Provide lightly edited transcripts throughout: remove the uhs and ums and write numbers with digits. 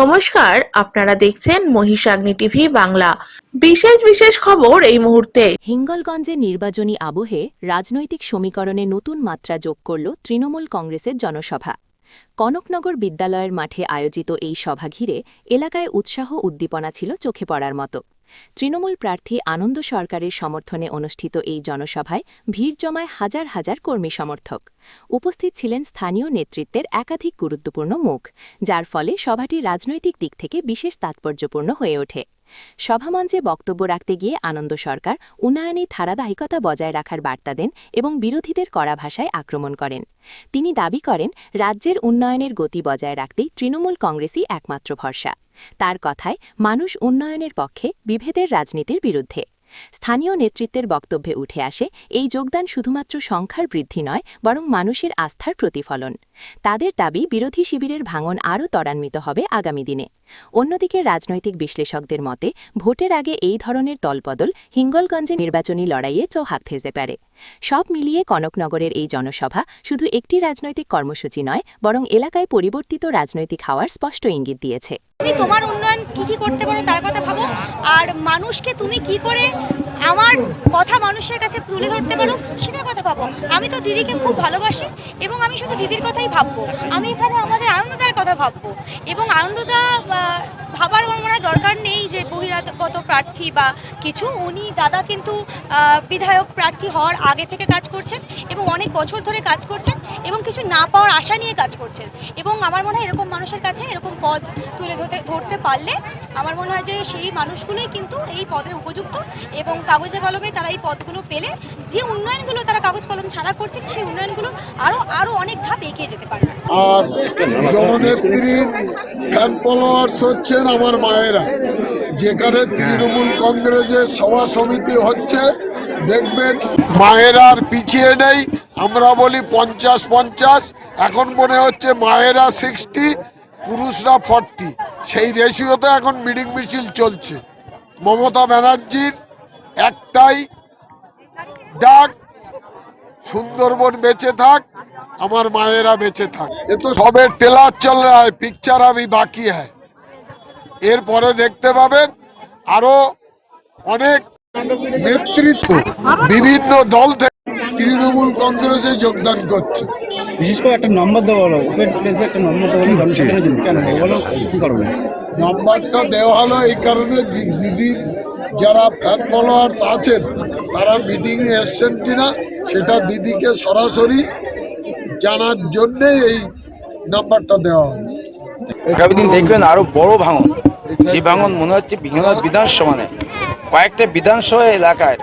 নমস্কার, আপনারা দেখছেন মহিষাগ্নি টিভি বাংলা। বিশেষ বিশেষ খবর এই মুহূর্তে। হিঙ্গলগঞ্জে নির্বাচনী আবহে রাজনৈতিক সমীকরণে নতুন মাত্রা যোগ করল তৃণমূল কংগ্রেসের জনসভা। কনকনগর বিদ্যালয়ের মাঠে আয়োজিত এই সভা ঘিরে এলাকায় উৎসাহ উদ্দীপনা ছিল চোখে পড়ার মতো। তৃণমূল প্রার্থী আনন্দ সরকারের সমর্থনে অনুষ্ঠিত এই জনসভায় ভিড় জমায় হাজার হাজার কর্মী সমর্থক। উপস্থিত ছিলেন স্থানীয় নেতৃত্বের একাধিক গুরুত্বপূর্ণ মুখ, যার ফলে সভাটি রাজনৈতিক দিক থেকে বিশেষ তাৎপর্যপূর্ণ হয়ে ওঠে। সভামঞ্চে বক্তব্য রাখতে গিয়ে আনন্দ সরকার উন্নয়নী ধারাবাহিকতা বজায় রাখার বার্তা দেন এবং বিরোধীদের কড়া ভাষায় আক্রমণ করেন। তিনি দাবি করেন, রাজ্যের উন্নয়নের গতি বজায় রাখতেই তৃণমূল কংগ্রেসই একমাত্র ভরসা। তার কথায়, মানুষ উন্নয়নের পক্ষে, বিভেদের রাজনীতির বিরুদ্ধে। স্থানীয় নেতৃত্বের বক্তব্যে উঠে আসে, এই যোগদান শুধুমাত্র সংখ্যার বৃদ্ধি নয়, বরং মানুষের আস্থার প্রতিফলন। তাদের দাবি, বিরোধী শিবিরের ভাঙন আরও ত্বরান্বিত হবে আগামী দিনে। অন্যদিকে রাজনৈতিক বিশ্লেষকদের মতে, ভোটের আগে এই ধরনের দলবদল হিঙ্গলগঞ্জে নির্বাচনী লড়াইয়ে হাত ফেলতে পারে। সব মিলিয়ে কনকনগরের এই জনসভা শুধু একটি রাজনৈতিক কর্মসূচি নয়, বরং এলাকায় পরিবর্তিত রাজনৈতিক হাওয়ার স্পষ্ট ইঙ্গিত দিয়েছে। তুমি তোমার উন্নয়ন কি করতে পারো তার কথা ভাবো, আর মানুষকে তুমি কি করে আমার কথা মানুষের কাছে তুলে ধরতে পারো সেটার কথা ভাবো। আমি তো দিদিকে খুব ভালোবাসি এবং আমি শুধু দিদির কথাই ভাববো। আমি এখানে আমাদের আনন্দদার কথা ভাববো এবং আনন্দদা ভাবার আমার মনে হয় দরকার নেই যে বহিরাগত প্রার্থী বা কিছু। উনি দাদা কিন্তু বিধায়ক প্রার্থী হওয়ার আগে থেকে কাজ করছেন এবং অনেক বছর ধরে কাজ করছেন এবং কিছু না পাওয়ার আশা নিয়ে কাজ করছেন। এবং আমার মনে হয় এরকম মানুষের কাছে এরকম পদ তুলে ধরতে পারলে আমার মনে হয় যে সেই মানুষগুলোই কিন্তু এই পদে উপযুক্ত এবং কাগজে কলমে তারা এই পদগুলো পেলে যে উন্নয়নগুলো তারা কাগজ কলম ছাড়া করছেন সেই উন্নয়নগুলো আরও অনেক ধাপ এগিয়ে যেতে পারবে। আর জননেত্রীর ফ্যান ফলোয়ার্স হচ্ছেন আমার মায়েরা। যেখানে তৃণমূল কংগ্রেসের সভা সমিতি হচ্ছে দেখবেন মায়েরা আর পিছিয়ে নেই। আমরা বলি 50-50, এখন মনে হচ্ছে মায়েরা 60, পুরুষরা 40, সেই রেশিওতে এখন মিটিং মিছিল চলছে। মমতা ব্যানার্জির একটাই ডাক, সুন্দরবন বেঁচে থাক, আমার মায়েরা বেঁচে থাক। এ তো সবে ট্রেলার চল রা হ্যায়, পিকচার আভি বাকি হ্যায়। এরপরে দেখতে পাবেন আরো অনেক নেতৃত্ব বিভিন্ন দল থেকে তৃণমূল কংগ্রেসে যোগদান করছে। বিশেষ করে একটা নম্বর দেওয়া হলো, ওপেন স্পেসে একটা নম্বর দেওয়া হলো জনসাধারণের জন্য, কেন বলো কি কারণে নাম্বারটা দেওয়া হলো? এই কারণে দিদির যারা ফ্যান ফলোয়ার্স আছেন তারা মিটিংয়ে এসছেন কিনা সেটা দিদিকে সরাসরি জানার জন্যে এই নাম্বারটা দেওয়া হলো। আগামী দিন দেখবেন আরো বড় ভাঙন। সেই ভাঙন মনে হচ্ছে বিধানসভা নেই, কয়েকটা বিধানসভা এলাকায়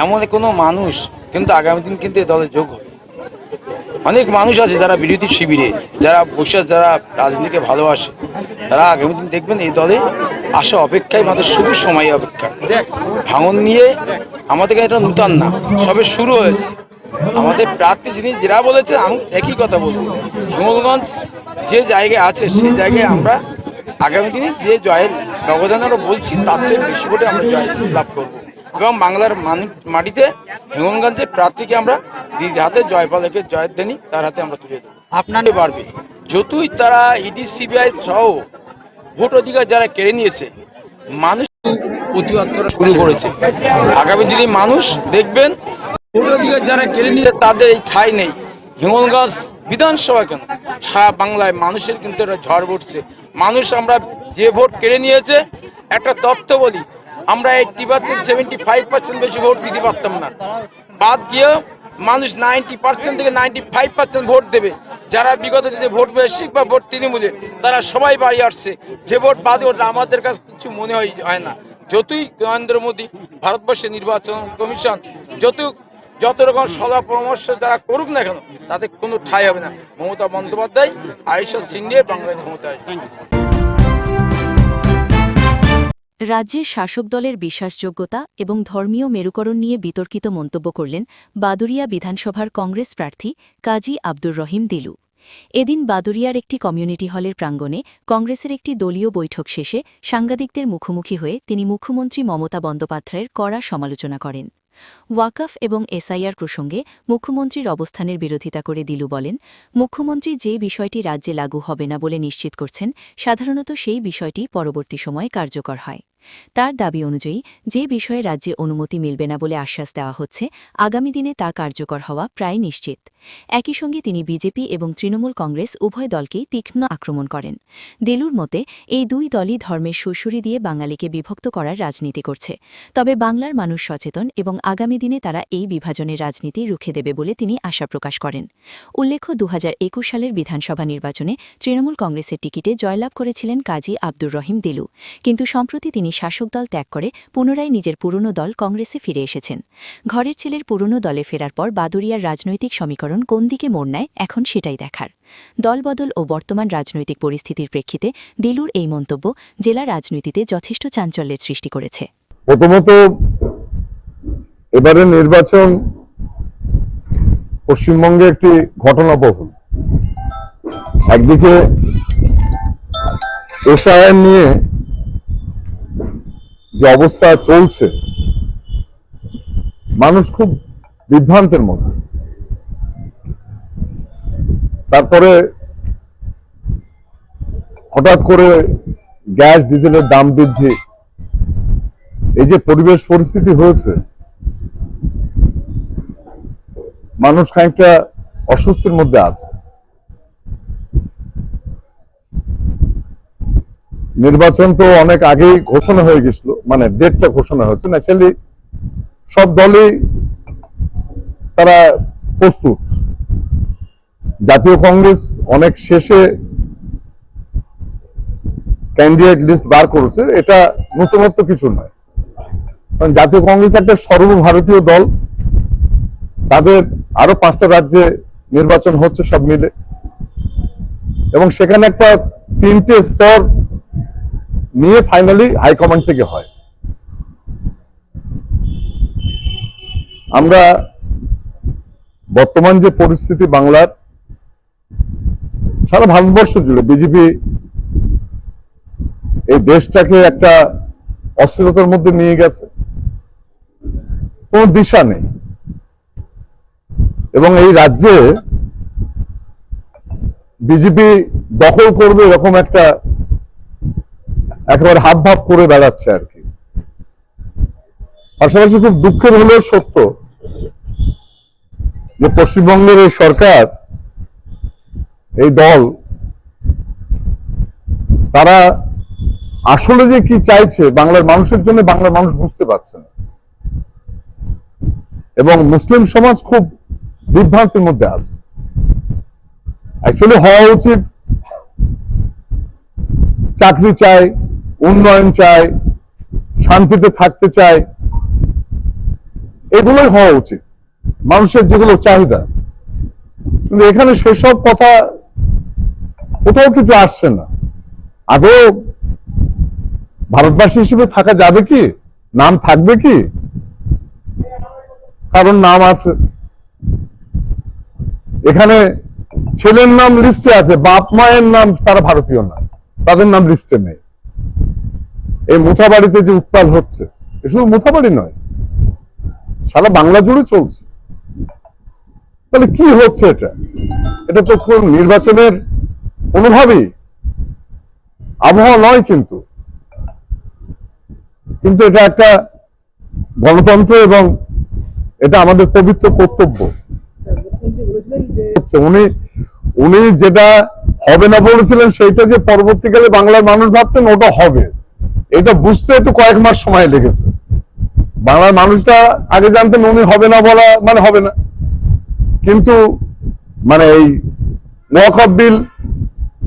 এমন কোনো মানুষ কিন্তু আগামী দিন কিন্তু এ দলে যোগ হবে। অনেক মানুষ আছে যারা বিরোধী শিবিরে, যারা বসে যারা রাজনীতিকে ভালোবাসে, তারা আগামী দিন দেখবেন এই দলে আসা অপেক্ষায় আমাদের শুধু সময় অপেক্ষা। ভাঙন নিয়ে আমাদের কাছে এটা নূতন না, সবে শুরু হয়েছে। আমাদের প্রার্থী যিনি যারা বলেছে, আমি একই কথা বলবো, হিঙ্গলগঞ্জ যে জায়গায় আছে সেই জায়গায় আমরা আগামী দিনে যে জয়ের ব্যবধান আমরা বলছি তার চেয়ে বেশি ভোটে আমরা জয় লাভ করবো এবং বাংলার মাটিতে হিঙ্গলগঞ্জের প্রার্থীকে আমরা দিদির হাতে জয়পালকে জয়ধ্বনি তার হাতে আমরা তুলে দেবো। আপনাদের বাড়বে যতই তারা ইডি সিবিআই সহ ভোট অধিকার যারা কেড়ে নিয়েছে, মানুষ প্রতিবাদ করা শুরু করেছে। আগামী দিনে মানুষ দেখবেন ভোট অধিকার যারা কেড়ে নিয়েছে তাদের এই ঠাঁই নেই। হিঙ্গলগঞ্জ বিধানসভা কেন, সারা বাংলায় মানুষের কিন্তু একটা ঝড় উঠছে। মানুষ আমরা যে ভোট কেড়ে নিয়েছে, একটা তথ্য বলি, আমরা 80%, 75% বেশি ভোট দিতে পারতাম না। বাদ গিয়ে মানুষ 90% থেকে 95% ভোট দেবে। যারা বিগত দিনে ভোট বেশি বা ভোট তৃণমূলের, তারা সবাই বাড়ি আসছে। যে ভোট বাদে ওটা আমাদের কাছে কিছু মনে হয় না। যতই নরেন্দ্র মোদী, ভারতবর্ষের নির্বাচন কমিশন যত রকম সভা পরামর্শ যারা করুক না কেন, তাদের কোনো ঠাঁই হবে না। মমতা বন্দ্যোপাধ্যায় আর ঈশ্বর সিংহে বাংলাদেশ ক্ষমতা আসবে। রাজ্যের শাসক দলের বিশ্বাসযোগ্যতা এবং ধর্মীয় মেরুকরণ নিয়ে বিতর্কিত মন্তব্য করলেন বাদুড়িয়া বিধানসভার কংগ্রেস প্রার্থী কাজী আব্দুর রহিম দিলু। এদিন বাদুড়িয়ার একটি কমিউনিটি হলের প্রাঙ্গণে কংগ্রেসের একটি দলীয় বৈঠক শেষে সাংবাদিকদের মুখোমুখি হয়ে তিনি মুখ্যমন্ত্রী মমতা বন্দ্যোপাধ্যায়ের কড়া সমালোচনা করেন। ওয়াকফ এবং এসআইআর প্রসঙ্গে মুখ্যমন্ত্রীর অবস্থানের বিরোধিতা করে দিলু বলেন, মুখ্যমন্ত্রী যে বিষয়টি রাজ্যে লাগু হবে না বলে নিশ্চিত করছেন, সাধারণত সেই বিষয়টি পরবর্তী সময়ে কার্যকর হয়। তার দাবি অনুযায়ী যে বিষয়ে রাজ্যে অনুমতি মিলবে না বলে আশ্বাস দেওয়া হচ্ছে, আগামী দিনে তা কার্যকর হওয়া প্রায় নিশ্চিত। একই সঙ্গে তিনি বিজেপি এবং তৃণমূল কংগ্রেস উভয় দলকেই তীক্ষ্ণ আক্রমণ করেন। দিলুর মতে এই দুই দলই ধর্মের সুরসুরি দিয়ে বাঙালিকে বিভক্ত করার রাজনীতি করছে। তবে বাংলার মানুষ সচেতন এবং আগামী দিনে তারা এই বিভাজনের রাজনীতি রুখে দেবে বলে তিনি আশা প্রকাশ করেন। উল্লেখ্য, ২০২১ সালের বিধানসভা নির্বাচনে তৃণমূল কংগ্রেসের টিকিটে জয়লাভ করেছিলেন কাজী আব্দুর রহিম দিলু, কিন্তু সম্প্রতি তিনি শাসক দল ত্যাগ করে পুনরায় নিজের পুরনো দল কংগ্রেসে ফিরে এসেছেন। ঘরের ছেলের পুরনো দলে ফেরার পর বাদুড়িয়ার রাজনৈতিক সমীকরণ কোন দিকে মোড় নেয় এখন সেটাই দেখার। দলবদল ও বর্তমান রাজনৈতিক পরিস্থিতির প্রেক্ষিতে দিলুর এই মন্তব্য জেলা রাজনীতিতে যথেষ্ট চাঞ্চল্যের সৃষ্টি করেছে। প্রথমত, এবারের নির্বাচন পশ্চিমবঙ্গে একটি ঘটনাবহুল। একদিকে এসআইআর নিয়ে যে অবস্থা চলছে, মানুষ খুব বিভ্রান্তের মধ্যে। তারপরে হঠাৎ করে গ্যাস ডিজেলের দাম বৃদ্ধি, এই যে পরিবেশ পরিস্থিতি হয়েছে, মানুষ খানিকটা অস্বস্তির মধ্যে আছে। নির্বাচন তো অনেক আগেই ঘোষণা হয়ে গেছিল, মানে ডেটটা ঘোষণা হয়েছে। ন্যাচারালি সব দলই তারা প্রস্তুত। জাতীয় কংগ্রেস অনেক শেষে ক্যান্ডিডেট লিস্ট বার করেছে, এটা নতুনত্ব কিছু নয়। কারণ জাতীয় কংগ্রেস একটা সর্বভারতীয় দল, তাদের আরো 5টা রাজ্যে নির্বাচন হচ্ছে সব মিলে, এবং সেখানে একটা 3টে স্তর নিয়ে ফাইনালি হাইকমান্ড থেকে হয়। আমরা বর্তমান যে পরিস্থিতি বাংলার, সারা ভারতবর্ষ জুড়ে বিজেপি এই দেশটাকে একটা অস্থিরতার মধ্যে নিয়ে গেছে, কোনো দিশা নেই। এবং এই রাজ্যে বিজেপি দখল করবে এরকম একটা একেবারে হাব ভাব করে বেড়াচ্ছে আর কি। পাশাপাশি খুব দুঃখের হলেও সত্য যে পশ্চিমবঙ্গের এই সরকার, এই দল, তারা আসলে যে কি চাইছে বাংলার মানুষের জন্য বাংলার মানুষ বুঝতে পারছে না, এবং মুসলিম সমাজ খুব বিভ্রান্তির মধ্যে আছে। অ্যাকচুয়ালি হওয়া উচিত চাকরি চাই, উন্নয়ন চাই, শান্তিতে থাকতে চাই, এগুলোই হওয়া উচিত মানুষের যেগুলো চাহিদা। কিন্তু এখানে সেসব কথা কোথাও কিছু আসছে না। আদৌ ভারতবাসী হিসেবে থাকা যাবে কি? নাম থাকবে কি? কারণ নাম আছে, এখানে ছেলের নাম লিস্টে আছে, বাপ মায়ের নাম তারা ভারতীয় না, তাদের নাম লিস্টে নেই। এই মুথাবাড়িতে যে উত্তাল হচ্ছে, এ শুধু মুথাবাড়ি নয়, সারা বাংলা জুড়ে চলছে। তাহলে কি হচ্ছে এটা? এটা তো কোন নির্বাচনের কোনোভাবেই আবহাওয়া নয়, কিন্তু এটা একটা গণতন্ত্র এবং এটা আমাদের পবিত্র কর্তব্য। উনি যেটা হবে না বলেছিলেন, সেইটা যে পরবর্তীকালে বাংলার মানুষ ভাবছেন ওটা হবে, এটা বুঝতে একটু কয়েক মাস সময় লেগেছে। বাংলার মানুষটা আগে জানতেন উনি হবে না বলা মানে হবে না, কিন্তু মানে এই ওয়াকফ বিল,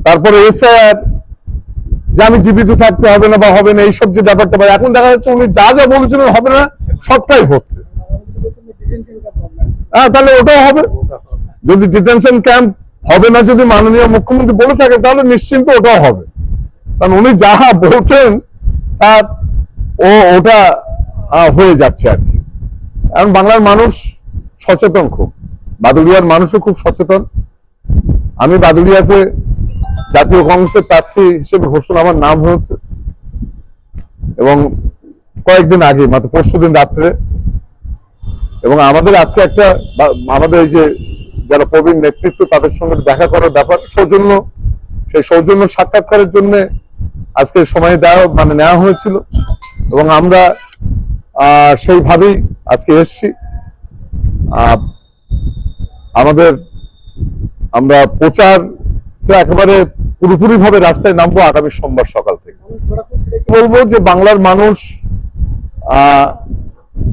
তারপরে এসআইআর, যে আমি জীবিত থাকতে হবে না বা হবে না, এইসব যে ব্যাপারটা, এখন দেখা যাচ্ছে উনি যা যা বলেছিলেন হবে না সবটাই হচ্ছে। হ্যাঁ, তাহলে ওটাও হবে। যদি ডিটেনশন ক্যাম্প হবে না যদি মাননীয় মুখ্যমন্ত্রী বলে থাকে, তাহলে নিশ্চিন্ত ওটাও হবে। কারণ উনি যাহা বলছেন তার ওটা হয়ে যাচ্ছে আর কি। কারণ বাংলার মানুষ সচেতন, খুব বাদুড়িয়ার মানুষও খুব সচেতন। আমি বাদুড়িয়াতে জাতীয় কংগ্রেসের প্রার্থী হিসেবে ঘোষণা আমার নাম হয়েছে, এবং কয়েকদিন আগে, মাত্র পরশুদিন রাত্রে এবং আমাদের আজকে একটা আমাদের এই যে যারা প্রবীণ নেতৃত্ব তাদের সঙ্গে দেখা করার ব্যাপার সৌজন্য, সেই সৌজন্য সাক্ষাৎকারের জন্য আজকে সময় নেওয়া হয়েছিল এবং আমরা সেইভাবেই আজকে এসছি। আমরা প্রচার একেবারে পুরোপুরি ভাবে রাস্তায় নামবো আগামী সোমবার সকাল থেকে। বলবো যে বাংলার মানুষ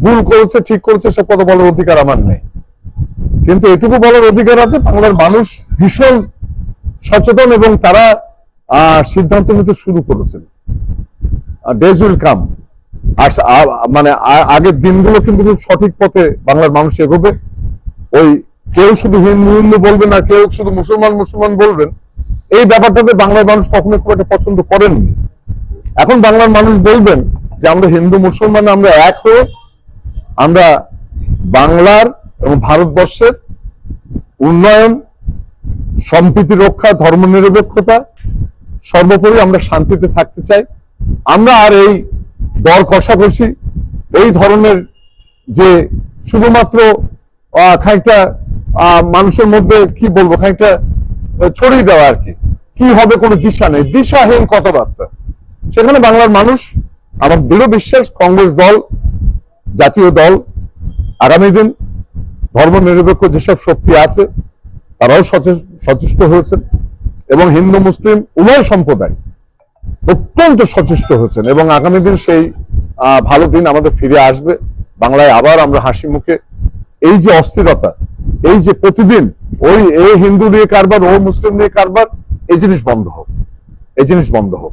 ভুল করেছে ঠিক করেছে সব কথা বলার অধিকার আমার নেই, কিন্তু এটুকু বলার অধিকার আছে বাংলার মানুষ ভীষণ সচেতন এবং তারা সিদ্ধান্ত নিতে শুরু করেছেন। ডেজ উইল কাম, আগের দিনগুলো কিন্তু খুব সঠিক পথে বাংলার মানুষ এগোবে। ওই কেউ শুধু হিন্দু হিন্দু বলবেন আর কেউ শুধু মুসলমান মুসলমান বলবেন, এই ব্যাপারটাতে বাংলার মানুষ কখনো খুব একটা পছন্দ করেননি। এখন বাংলার মানুষ বলবেন যে আমরা হিন্দু মুসলমান আমরা এক হয়ে আমরা বাংলার এবং ভারতবর্ষের উন্নয়ন, সম্প্রীতি রক্ষা, ধর্মনিরপেক্ষতা, সর্বোপরি আমরা শান্তিতে থাকতে চাই। আমরা আর এই দর কষাকষি এই ধরনের যে শুধুমাত্র খানিকটা মানুষের মধ্যে কি বলবো খানিকটা ছড়িয়ে দেওয়া আর কি হবে কোনো দিশা নেই, দিশাহীন কথাবার্তা, সেখানে বাংলার মানুষ আমার দৃঢ় বিশ্বাস কংগ্রেস দল, জাতীয় দল আগামী দিন ধর্মনিরপেক্ষ যেসব শক্তি আছে তারাও সচেষ্ট হয়েছেন এবং হিন্দু মুসলিম উভয় সম্প্রদায় অত্যন্ত সচেষ্ট হয়েছেন এবং আগামী দিন সেই ভালো দিন আমাদের ফিরে আসবে। বাংলায় আবার আমরা হাসি মুখে এই যে অস্থিরতা, এই যে প্রতিদিন ওই এ হিন্দু নিয়ে কারবার ও মুসলিম নিয়ে কারবার, এই জিনিস বন্ধ হোক, এই জিনিস বন্ধ হোক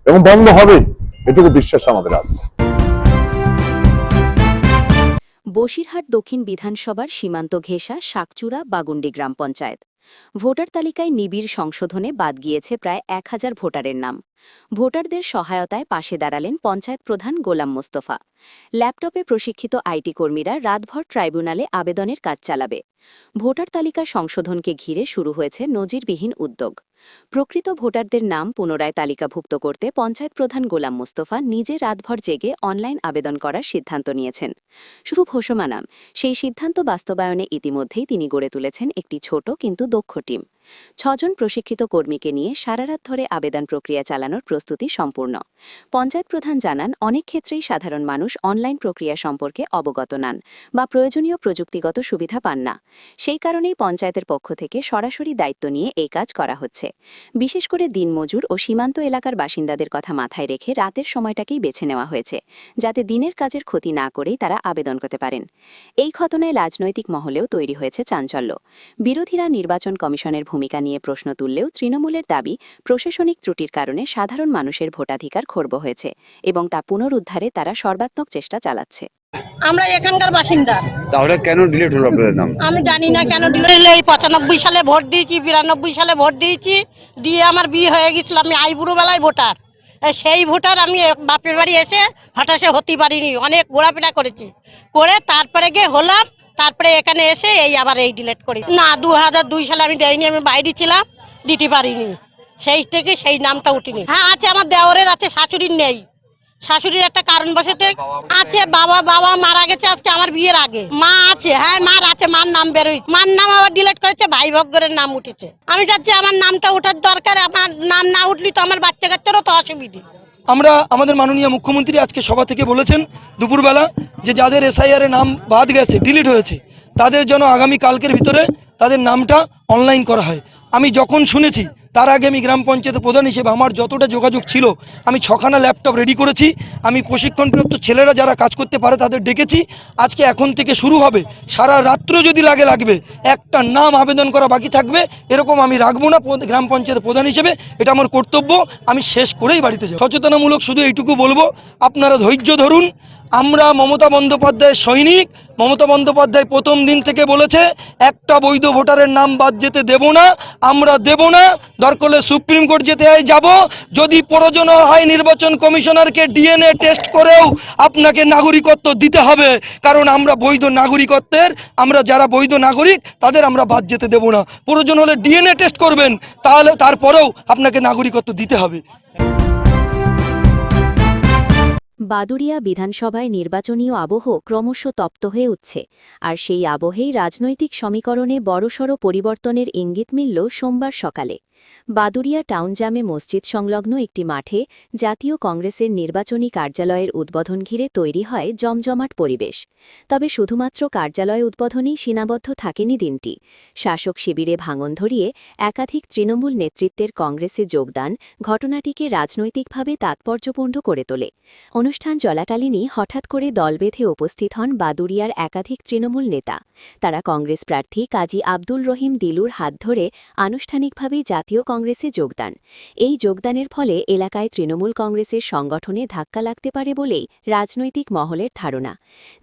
এবং বন্ধ হবেই, এটুকু বিশ্বাস আমাদের আছে। বসিরহাট দক্ষিণ বিধানসভার সীমান্ত ঘেঁষা শাকচূড়া বাগুন্ডি গ্রাম পঞ্চায়েত। ভোটার তালিকায় নিবিড় সংশোধনে বাদ গিয়েছে প্রায় 1000 ভোটারের নাম। ভোটারদের সহায়তায় পাশে দাঁড়ালেন পঞ্চায়েত প্রধান গোলাম মোস্তফা। ল্যাপটপে প্রশিক্ষিত আইটি কর্মীরা রাতভর ট্রাইব্যুনালে আবেদনের কাজ চালাবে। ভোটার তালিকা সংশোধনকে ঘিরে শুরু হয়েছে নজিরবিহীন উদ্যোগ। প্রকৃত ভোটারদের নাম পুনরায় তালিকাভুক্ত করতে পঞ্চায়েত প্রধান গোলাম মোস্তফা নিজে রাতভর জেগে অনলাইন আবেদন করার সিদ্ধান্ত নিয়েছেন। শুধু ঘোষণা নাম, সেই সিদ্ধান্ত বাস্তবায়নে ইতিমধ্যেই তিনি গড়ে তুলেছেন একটি ছোট কিন্তু দক্ষ টিম। 6 জন প্রশিক্ষিত কর্মীকে নিয়ে সারারাত ধরে আবেদন প্রক্রিয়া চালানোর প্রস্তুতি সম্পূর্ণ। পঞ্চায়েত প্রধান জানান, অনেক ক্ষেত্রেই সাধারণ মানুষ অনলাইন প্রক্রিয়া সম্পর্কে অবগত নন বা প্রয়োজনীয় প্রযুক্তিগত সুবিধা পান না। সেই কারণেই পঞ্চায়েতের পক্ষ থেকে সরাসরি দায়িত্ব নিয়ে এই কাজ করা হচ্ছে। বিশেষ করে দিনমজুর ও সীমান্ত এলাকার বাসিন্দাদের কথা মাথায় রেখে রাতের সময়টাকেই বেছে নেওয়া হয়েছে, যাতে দিনের কাজের ক্ষতি না করেই তারা আবেদন করতে পারেন। এই ঘটনায় রাজনৈতিক মহলেও তৈরি হয়েছে চাঞ্চল্য। বিরোধীরা নির্বাচন কমিশনের ভূমিকা নিয়ে প্রশ্ন তুললেও তৃণমূলের দাবি প্রশাসনিক ত্রুটির কারণে সাধারণ মানুষের ভোটাধিকার খর্ব হয়েছে এবং তা পুনরুদ্ধারে তারা সর্বাত্মক চেষ্টা চালাচ্ছে। আমরা এখানকার বাসিন্দা। তাহলে কেন ডিলিট হলো আপনাদের নাম? আমি জানি না কেন ডিলিট হলো। এই 95 সালে ভোট দিয়েছি, 92 সালে ভোট দিয়েছি, দিয়ে আমার বিয়ে হয়ে গেছিল। আমি আইবুড়ো বেলায় ভোটার। সেই ভোটার আমি বাপের বাড়ি এসে হঠাৎ হতে পারিনি, অনেক ঘোরাফেরা করেছি, করে তারপরে গিয়ে হলাম, তারপরে এখানে এসে এই আবার এই ডিলিট করি। না, 2002 সালে আমি দেয়নি, আমি বাইরে ছিলাম, দিতে পারিনি, সেই থেকে সেই নামটা উঠিনি। হ্যাঁ আছে, আমার দেওরের আছে, শাশুড়ির নেই। শাশুড়ির একটা কারণ বসতে আছে, বাবা মারা গেছে আজকে আমার বিয়ের আগে। মা আছে, হ্যাঁ মার আছে, মার নাম বেরোই, মার নাম আবার ডিলিট করেছে, ভাই ভগ্গরের নাম উঠেছে। আমি চাচ্ছি আমার নামটা ওঠার দরকার, আমার নাম না উঠলি তো আমার বাচ্চা কাচ্চারও তো অসুবিধে। আমরা আমাদের মাননীয় মুখ্যমন্ত্রী আজকে সভা থেকে বলেছেন দুপুরবেলা যে যাদের এসআইআর এ নাম বাদ গেছে, ডিলিট হয়েছে, তাদের জন্য আগামী কালকের ভিতরে তাদের নামটা অনলাইন করা হয়। আমি যখন শুনেছি তার আগে আমি গ্রাম পঞ্চায়েতের প্রধান হিসেবে আমার যতটা যোগাযোগ ছিল, আমি 6খানা ল্যাপটপ রেডি করেছি। আমি প্রশিক্ষণপ্রাপ্ত ছেলেরা যারা কাজ করতে পারে তাদের ডেকেছি। আজকে এখন থেকে শুরু হবে, সারা রাত্র যদি লাগবে, একটা নাম আবেদন করা বাকি থাকবে এরকম আমি রাখবো না। গ্রাম পঞ্চায়েতের প্রধান হিসেবে এটা আমার কর্তব্য, আমি শেষ করেই বাড়িতে যাব। সচেতনামূলক শুধু এইটুকু বলবো, আপনারা ধৈর্য ধরুন। আমরা মমতা বন্দ্যোপাধ্যায়ের সৈনিক। মমতা বন্দ্যোপাধ্যায় প্রথম দিন থেকে বলেছে একটা বৈধ ভোটারের নাম বাদ যেতে দেব না, আমরা দেব না। দরকার হলে সুপ্রিম কোর্ট যেতে হয় যাব, যদি প্রয়োজন হয় নির্বাচন কমিশনারকে ডিএনএ টেস্ট করেও আপনাকে নাগরিকত্ব দিতে হবে, কারণ আমরা বৈধ নাগরিকত্বের, আমরা যারা বৈধ নাগরিক তাদের আমরা বাদ যেতে দেব না। প্রয়োজন হলে ডিএনএ টেস্ট করবেন, তাহলে তারপরেও আপনাকে নাগরিকত্ব দিতে হবে। বাদুড়িয়া বিধানসভায় নির্বাচনীয় আবহ ক্রমশ তপ্ত হয়ে উঠছে, আর সেই আবহেই রাজনৈতিক সমীকরণে বড়সড় পরিবর্তনের ইঙ্গিত মিলল সোমবার সকালে। বাদুড়িয়া টাউন জামে মসজিদ সংলগ্ন একটি মাঠে জাতীয় কংগ্রেসের নির্বাচনী কার্যালয়ের উদ্বোধন ঘিরে তৈরি হয় জমজমাট পরিবেশ। তবে শুধুমাত্র কার্যালয় উদ্বোধনেই সীমাবদ্ধ থাকেনি দিনটি। শাসক শিবিরে ভাঙন ধরিয়ে একাধিক তৃণমূল নেতৃত্বের কংগ্রেসে যোগদান ঘটনাটিকে রাজনৈতিকভাবে তাৎপর্যপূর্ণ করে তোলে। অনুষ্ঠান চলাকালীনই হঠাৎ করে দল বেঁধে উপস্থিত হন বাদুড়িয়ার একাধিক তৃণমূল নেতা। তারা কংগ্রেস প্রার্থী কাজী আব্দুল রহিম দিলুর হাত ধরে আনুষ্ঠানিকভাবে জাতীয় কংগ্রেসে যোগদান। এই যোগদানের ফলে এলাকায় তৃণমূল কংগ্রেসের সংগঠনে ধাক্কা লাগতে পারে বলেই রাজনৈতিক মহলের ধারণা।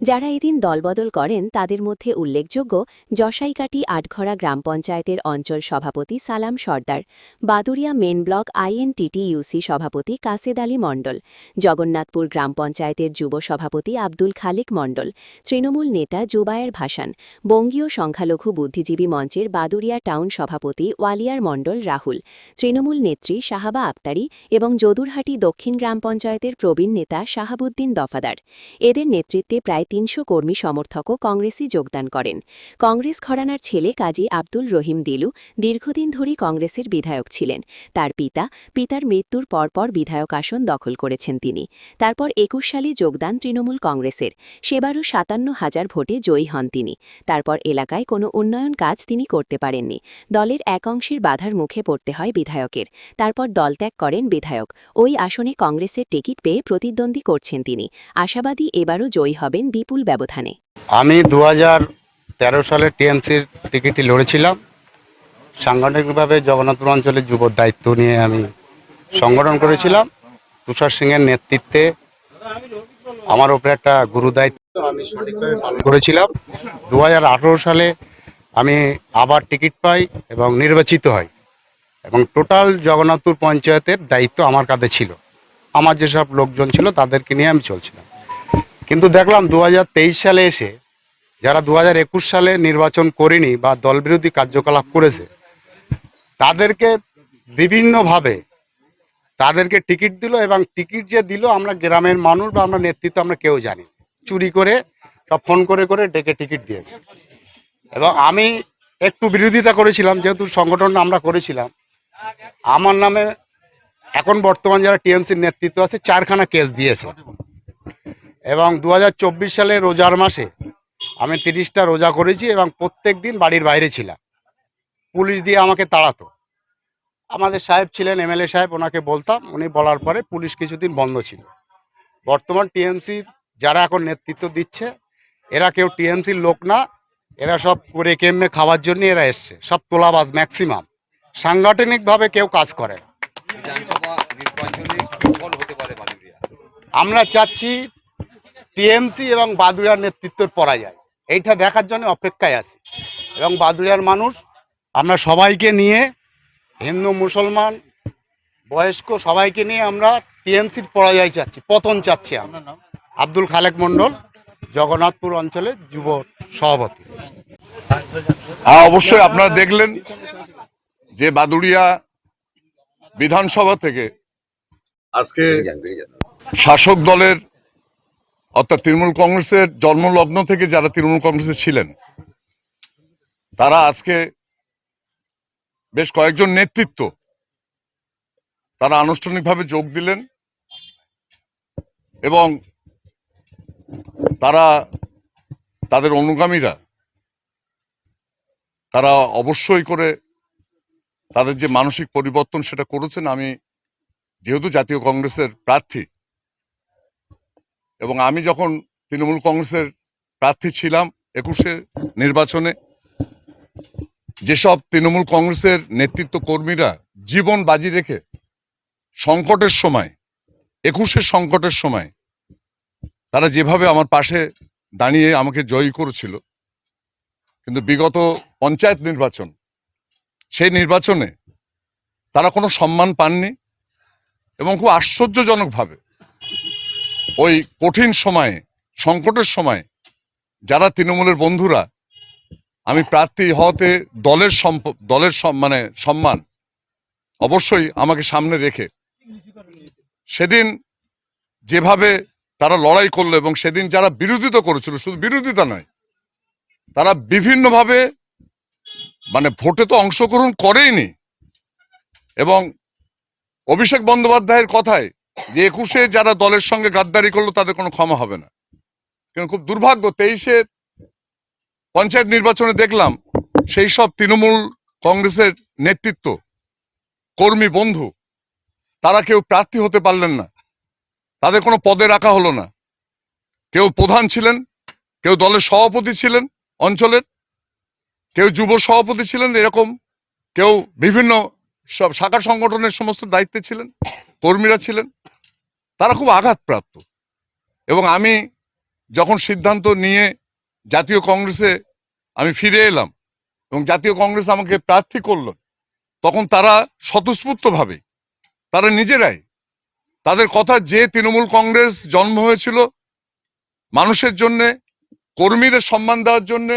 যারা এদিন দলবদল করেন তাদের মধ্যে উল্লেখযোগ্য জশাইকাটি আটঘরা গ্রাম পঞ্চায়েতের অঞ্চল সভাপতি সালাম সর্দার, বাদুড়িয়া মেন ব্লক INTTUC সভাপতি কাসেদ আলী মণ্ডল, জগন্নাথপুর গ্রাম পঞ্চায়েতের যুব সভাপতি আব্দুল খালিক মণ্ডল, তৃণমূল নেতা জুবায়ের ভাসান, বঙ্গীয় সংখ্যালঘু বুদ্ধিজীবী মঞ্চের বাদুড়িয়া টাউন সভাপতি ওয়ালিয়ার মণ্ডল রাহুল, তৃণমূল নেত্রী শাহাবা আক্তারি এবং যদুরহাটি দক্ষিণ গ্রাম পঞ্চায়েতের প্রবীণ নেতা শাহাবুদ্দিন দফাদার। এদের নেতৃত্বে প্রায় ৩০০ কর্মী সমর্থকও কংগ্রেসে যোগদান করেন। কংগ্রেস ঘরানার ছেলে কাজী আব্দুল রহিম দিলু দীর্ঘদিন ধরেই কংগ্রেসের বিধায়ক ছিলেন। তার পিতার মৃত্যুর পরপর বিধায়ক আসন দখল করেছেন তিনি। তারপর ২১ সালে যোগদান তৃণমূল কংগ্রেসের। সেবারও ৫৭,০০০ ভোটে জয়ী হন তিনি। তারপর এলাকায় কোনো উন্নয়ন কাজ তিনি করতে পারেননি। দলের এক অংশের বাধার মুখে পড়তে হয় বিধায়কের। তারপর দলত্যাগ করেন বিধায়ক। ওই আসনে কংগ্রেসের টিকিট পেয়ে প্রতিদ্বন্দ্বী করছেন তিনি। আশাবাদী এবারও জয়ী হবেন বিপুল ব্যবধানে। আমি ২০১৩ সালে টিএমসির টিকিটটি লড়েছিলাম। সাংগঠনিকভাবে জগন্নাথপুর অঞ্চলে যুব দায়িত্ব নিয়ে আমি সংগঠন করেছিলাম। তুষার সিংয়ের নেতৃত্বে আমার উপরে একটা গুরু দায়িত্ব আমি সঠিকভাবে পালন করেছিলাম। ২০১৮ সালে আমি আবার টিকিট পাই এবং নির্বাচিত হই, এবং টোটাল জগন্নাথপুর পঞ্চায়েতের দায়িত্ব আমার কাঁধে ছিল। আমার যেসব লোকজন ছিল তাদেরকে নিয়ে আমি চলছিলাম। কিন্তু দেখলাম ২০২৩ সালে এসে যারা ২০২১ সালে নির্বাচন করেনি বা দলবিরোধী কার্যকলাপ করেছে তাদেরকে বিভিন্নভাবে তাদেরকে টিকিট দিল, এবং টিকিট যে দিল আমরা গ্রামের মানুষ বা আমরা নেতৃত্ব আমরা কেউ জানি, চুরি করে সব ফোন করে করে ডেকে টিকিট দিয়েছে। এবং আমি একটু বিরোধিতা করেছিলাম, যেহেতু সংগঠন আমরা করেছিলাম। আমার নামে এখন বর্তমান যারা টিএমসির নেতৃত্ব আছে 4খানা কেস দিয়েছে। এবং ২০২৪ সালে রোজার মাসে আমি 30টা রোজা করেছি এবং প্রত্যেক দিন বাড়ির বাইরে ছিলাম। পুলিশ দিয়ে আমাকে তাড়াতো। আমাদের সাহেব ছিলেন MLA সাহেব, ওনাকে বলতাম, উনি বলার পরে পুলিশ কিছুদিন বন্ধ ছিল। বর্তমান টিএমসির যারা এখন নেতৃত্ব দিচ্ছে এরা কেউ টিএমসির লোক না, এরা সব করে কেমনে খাওয়ার জন্য এরা এসছে, সব তোলাবাজ ম্যাক্সিমাম। সাংগঠনিকভাবে কেউ কাজ করে না। আমরা চাচ্ছি টিএমসি এবং বাদুড়িয়ার নেতৃত্বের পরাজয়, এইটা দেখার জন্য অপেক্ষায় আছি। এবং বাদুড়িয়ার মানুষ আমরা সবাইকে নিয়ে, হিন্দু মুসলমান বয়স্ক সবাইকে নিয়ে আমরা টিএমসির পরাজয় চাচ্ছি, পতন চাচ্ছি। আমরা আব্দুল খালেক মণ্ডল, জগন্নাথপুর অঞ্চলের যুব সভাপতি। অবশ্যই আপনারা দেখলেন যে বাদুড়িয়া বিধানসভা থেকে আজকে শাসক দলের অর্থাৎ তৃণমূল কংগ্রেসের জন্মলগ্ন থেকে যারা তৃণমূল কংগ্রেসে ছিলেন তারা আজকে বেশ কয়েকজন নেতৃত্ব তারা আনুষ্ঠানিকভাবে যোগ দিলেন, এবং তারা তাদের অনুগামীরা তারা অবশ্যই করে তাদের যে মানসিক পরিবর্তন সেটা করেছেন। আমি যেহেতু জাতীয় কংগ্রেসের প্রার্থী এবং আমি যখন তৃণমূল কংগ্রেসের প্রার্থী ছিলাম 21-এর নির্বাচনে, যেসব তৃণমূল কংগ্রেসের নেতৃত্ব কর্মীরা জীবন বাজি রেখে সংকটের সময় 21-এর সংকটের সময় তারা যেভাবে আমার পাশে দাঁড়িয়ে আমাকে জয়ী করেছিল, কিন্তু বিগত পঞ্চায়েত নির্বাচন সেই নির্বাচনে তারা কোনো সম্মান পাননি। এবং খুব আশ্চর্যজনকভাবে ওই কঠিন সময়ে, সংকটের সময় যারা তৃণমূলের বন্ধুরা আমি প্রার্থী হওয়াতে দলের সম্মান অবশ্যই আমাকে সামনে রেখে সেদিন যেভাবে তারা লড়াই করলো এবং সেদিন যারা বিরোধিতা করেছিল, শুধু বিরোধিতা নয়, তারা বিভিন্নভাবে মানে ভোটে তো অংশগ্রহণ করেইনি। এবং অভিষেক বন্দ্যোপাধ্যায়ের কথায় যে 21-এ যারা দলের সঙ্গে গাদ্দারি করলো তাদের কোনো ক্ষমা হবে না। কিন্তু খুব দুর্ভাগ্য, 23-এ পঞ্চায়েত নির্বাচনে দেখলাম সেই সব তৃণমূল কংগ্রেসের নেতৃত্ব, কর্মী বন্ধু, তারা কেউ প্রার্থী হতে পারলেন না, তাদের কোনো পদে রাখা হলো না। কেউ প্রধান ছিলেন, কেউ দলের সভাপতি ছিলেন অঞ্চলের, কেউ যুব সভাপতি ছিলেন, এরকম কেউ বিভিন্ন সব শাখা সংগঠনের সমস্ত দায়িত্বে ছিলেন, কর্মীরা ছিলেন, তারা খুব আঘাতপ্রাপ্ত। এবং আমি যখন সিদ্ধান্ত নিয়ে জাতীয় কংগ্রেসে আমি ফিরে এলাম এবং জাতীয় কংগ্রেস আমাকে প্রার্থী করল, তখন তারা স্বতঃস্ফূর্তভাবে তারা নিজেরাই তাদের কথা, যে তৃণমূল কংগ্রেস জন্ম হয়েছিল মানুষের জন্যে, কর্মীদের সম্মান দেওয়ার জন্যে,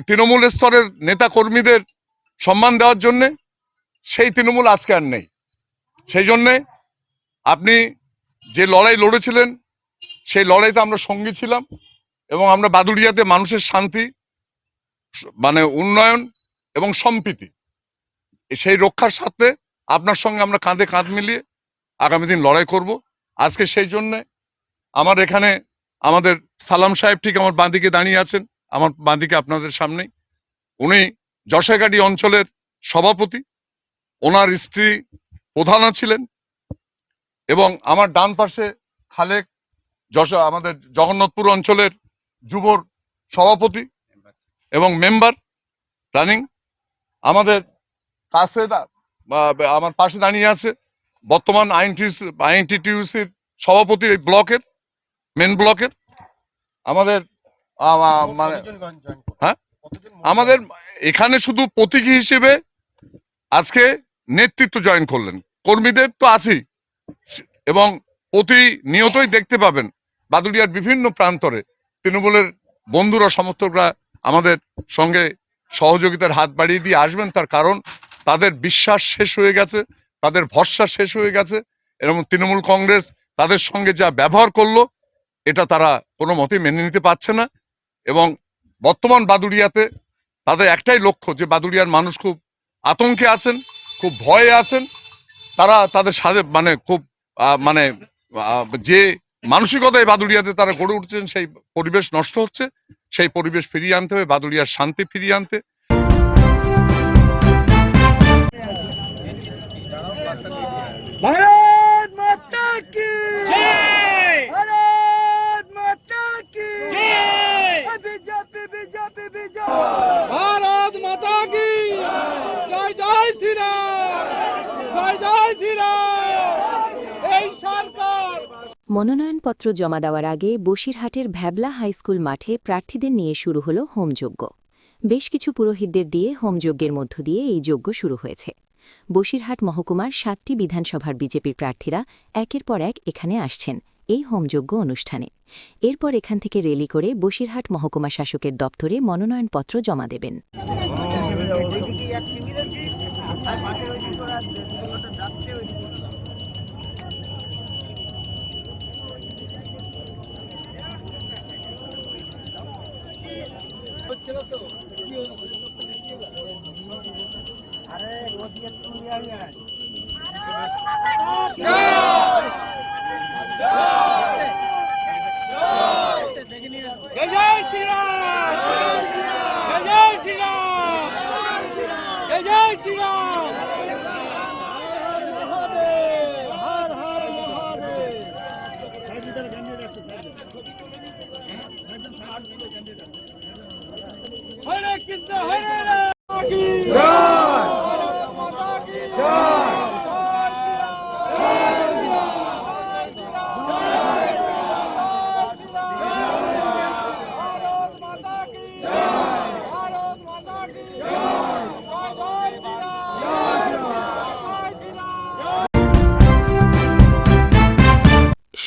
তৃণমূল স্তরের নেতা কর্মীদের সম্মান দেওয়ার জন্যে, সেই তৃণমূল আজকে আর নেই। সেই জন্যে আপনি যে লড়াই লড়েছিলেন সেই লড়াইতে আমরা সঙ্গী ছিলাম এবং আমরা বাদুড়িয়াতে মানুষের শান্তি, মানে উন্নয়ন এবং সম্প্রীতি, সেই রক্ষার সাথে আপনার সঙ্গে আমরা কাঁধে কাঁধ মিলিয়ে আগামী দিন লড়াই করব। আজকে সেই জন্যে আমার এখানে আমাদের সালাম সাহেব ঠিক আমার বাঁদিকে দাঁড়িয়ে আছেন, আমার বাঁদিকে আপনাদের সামনেই। উনি যশোরগাড়ি অঞ্চলের সভাপতি, ওনার স্ত্রী প্রধানা ছিলেন, এবং আমার ডান পাশে খালেক আমাদের জগন্নাথপুর অঞ্চলের যুবর সভাপতি এবং মেম্বার রানিং। আমাদের কাছে আমার পাশে দাঁড়িয়ে আছে বর্তমান আইএনটিটিউসির সভাপতি, এই ব্লকের মেন ব্লকের। আমাদের মানে হ্যাঁ, আমাদের এখানে শুধু প্রতীকী হিসেবে আজকে নেতৃত্ব জয়েন করলেন, কর্মীদের তো আছেই, এবং প্রতিনিয়তই দেখতে পাবেন বাদুড়িয়ার বিভিন্ন প্রান্তরে তৃণমূলের বন্ধুরা, সমর্থকরা আমাদের সঙ্গে সহযোগিতার হাত বাড়িয়ে দিয়ে আসবেন। তার কারণ তাদের বিশ্বাস শেষ হয়ে গেছে, তাদের ভরসা শেষ হয়ে গেছে, এবং তৃণমূল কংগ্রেস তাদের সঙ্গে যা ব্যবহার করলো এটা তারা কোনো মতেই মেনে নিতে পারছে না। এবং বর্তমান বাদুড়িয়াতে তাদের একটাই লক্ষ্য, যে বাদুড়িয়ার মানুষ খুব আতঙ্কে আছেন, খুব ভয়ে আছেন, তারা তাদের সাথে মানে খুব যে মানসিকতায় বাদুড়িয়াতে তারা গড়ে উঠছেন, সেই পরিবেশ নষ্ট হচ্ছে, সেই পরিবেশ ফিরিয়ে আনতে হবে, বাদুড়িয়ার শান্তি ফিরিয়ে আনতে। ভারত মাতা কি জয়, ভারত মাতা কি জয়, বিজেপি বিজেপি বিজয়, ভারত মাতা কি জয়, জয় শ্রীরাম, জয় জয় শ্রীরাম। এই সরকার মনোনয়নপত্র জমা দেওয়ার আগে বসিরহাটের ভ্যাবলা হাইস্কুল মাঠে প্রার্থীদের নিয়ে শুরু হল হোমযজ্ঞ। বেশ কিছু পুরোহিতদের দিয়ে হোমযজ্ঞের মধ্য দিয়ে এই যজ্ঞ শুরু হয়েছে। বসিরহাট মহকুমার 7টি বিধানসভার বিজেপির প্রার্থীরা একের পর এক এখানে আসছেন এই হোমযজ্ঞ অনুষ্ঠানে। এরপর এখান থেকে র্যালি করে বসিরহাট মহকুমা শাসকের দপ্তরে মনোনয়নপত্র জমা দেবেন।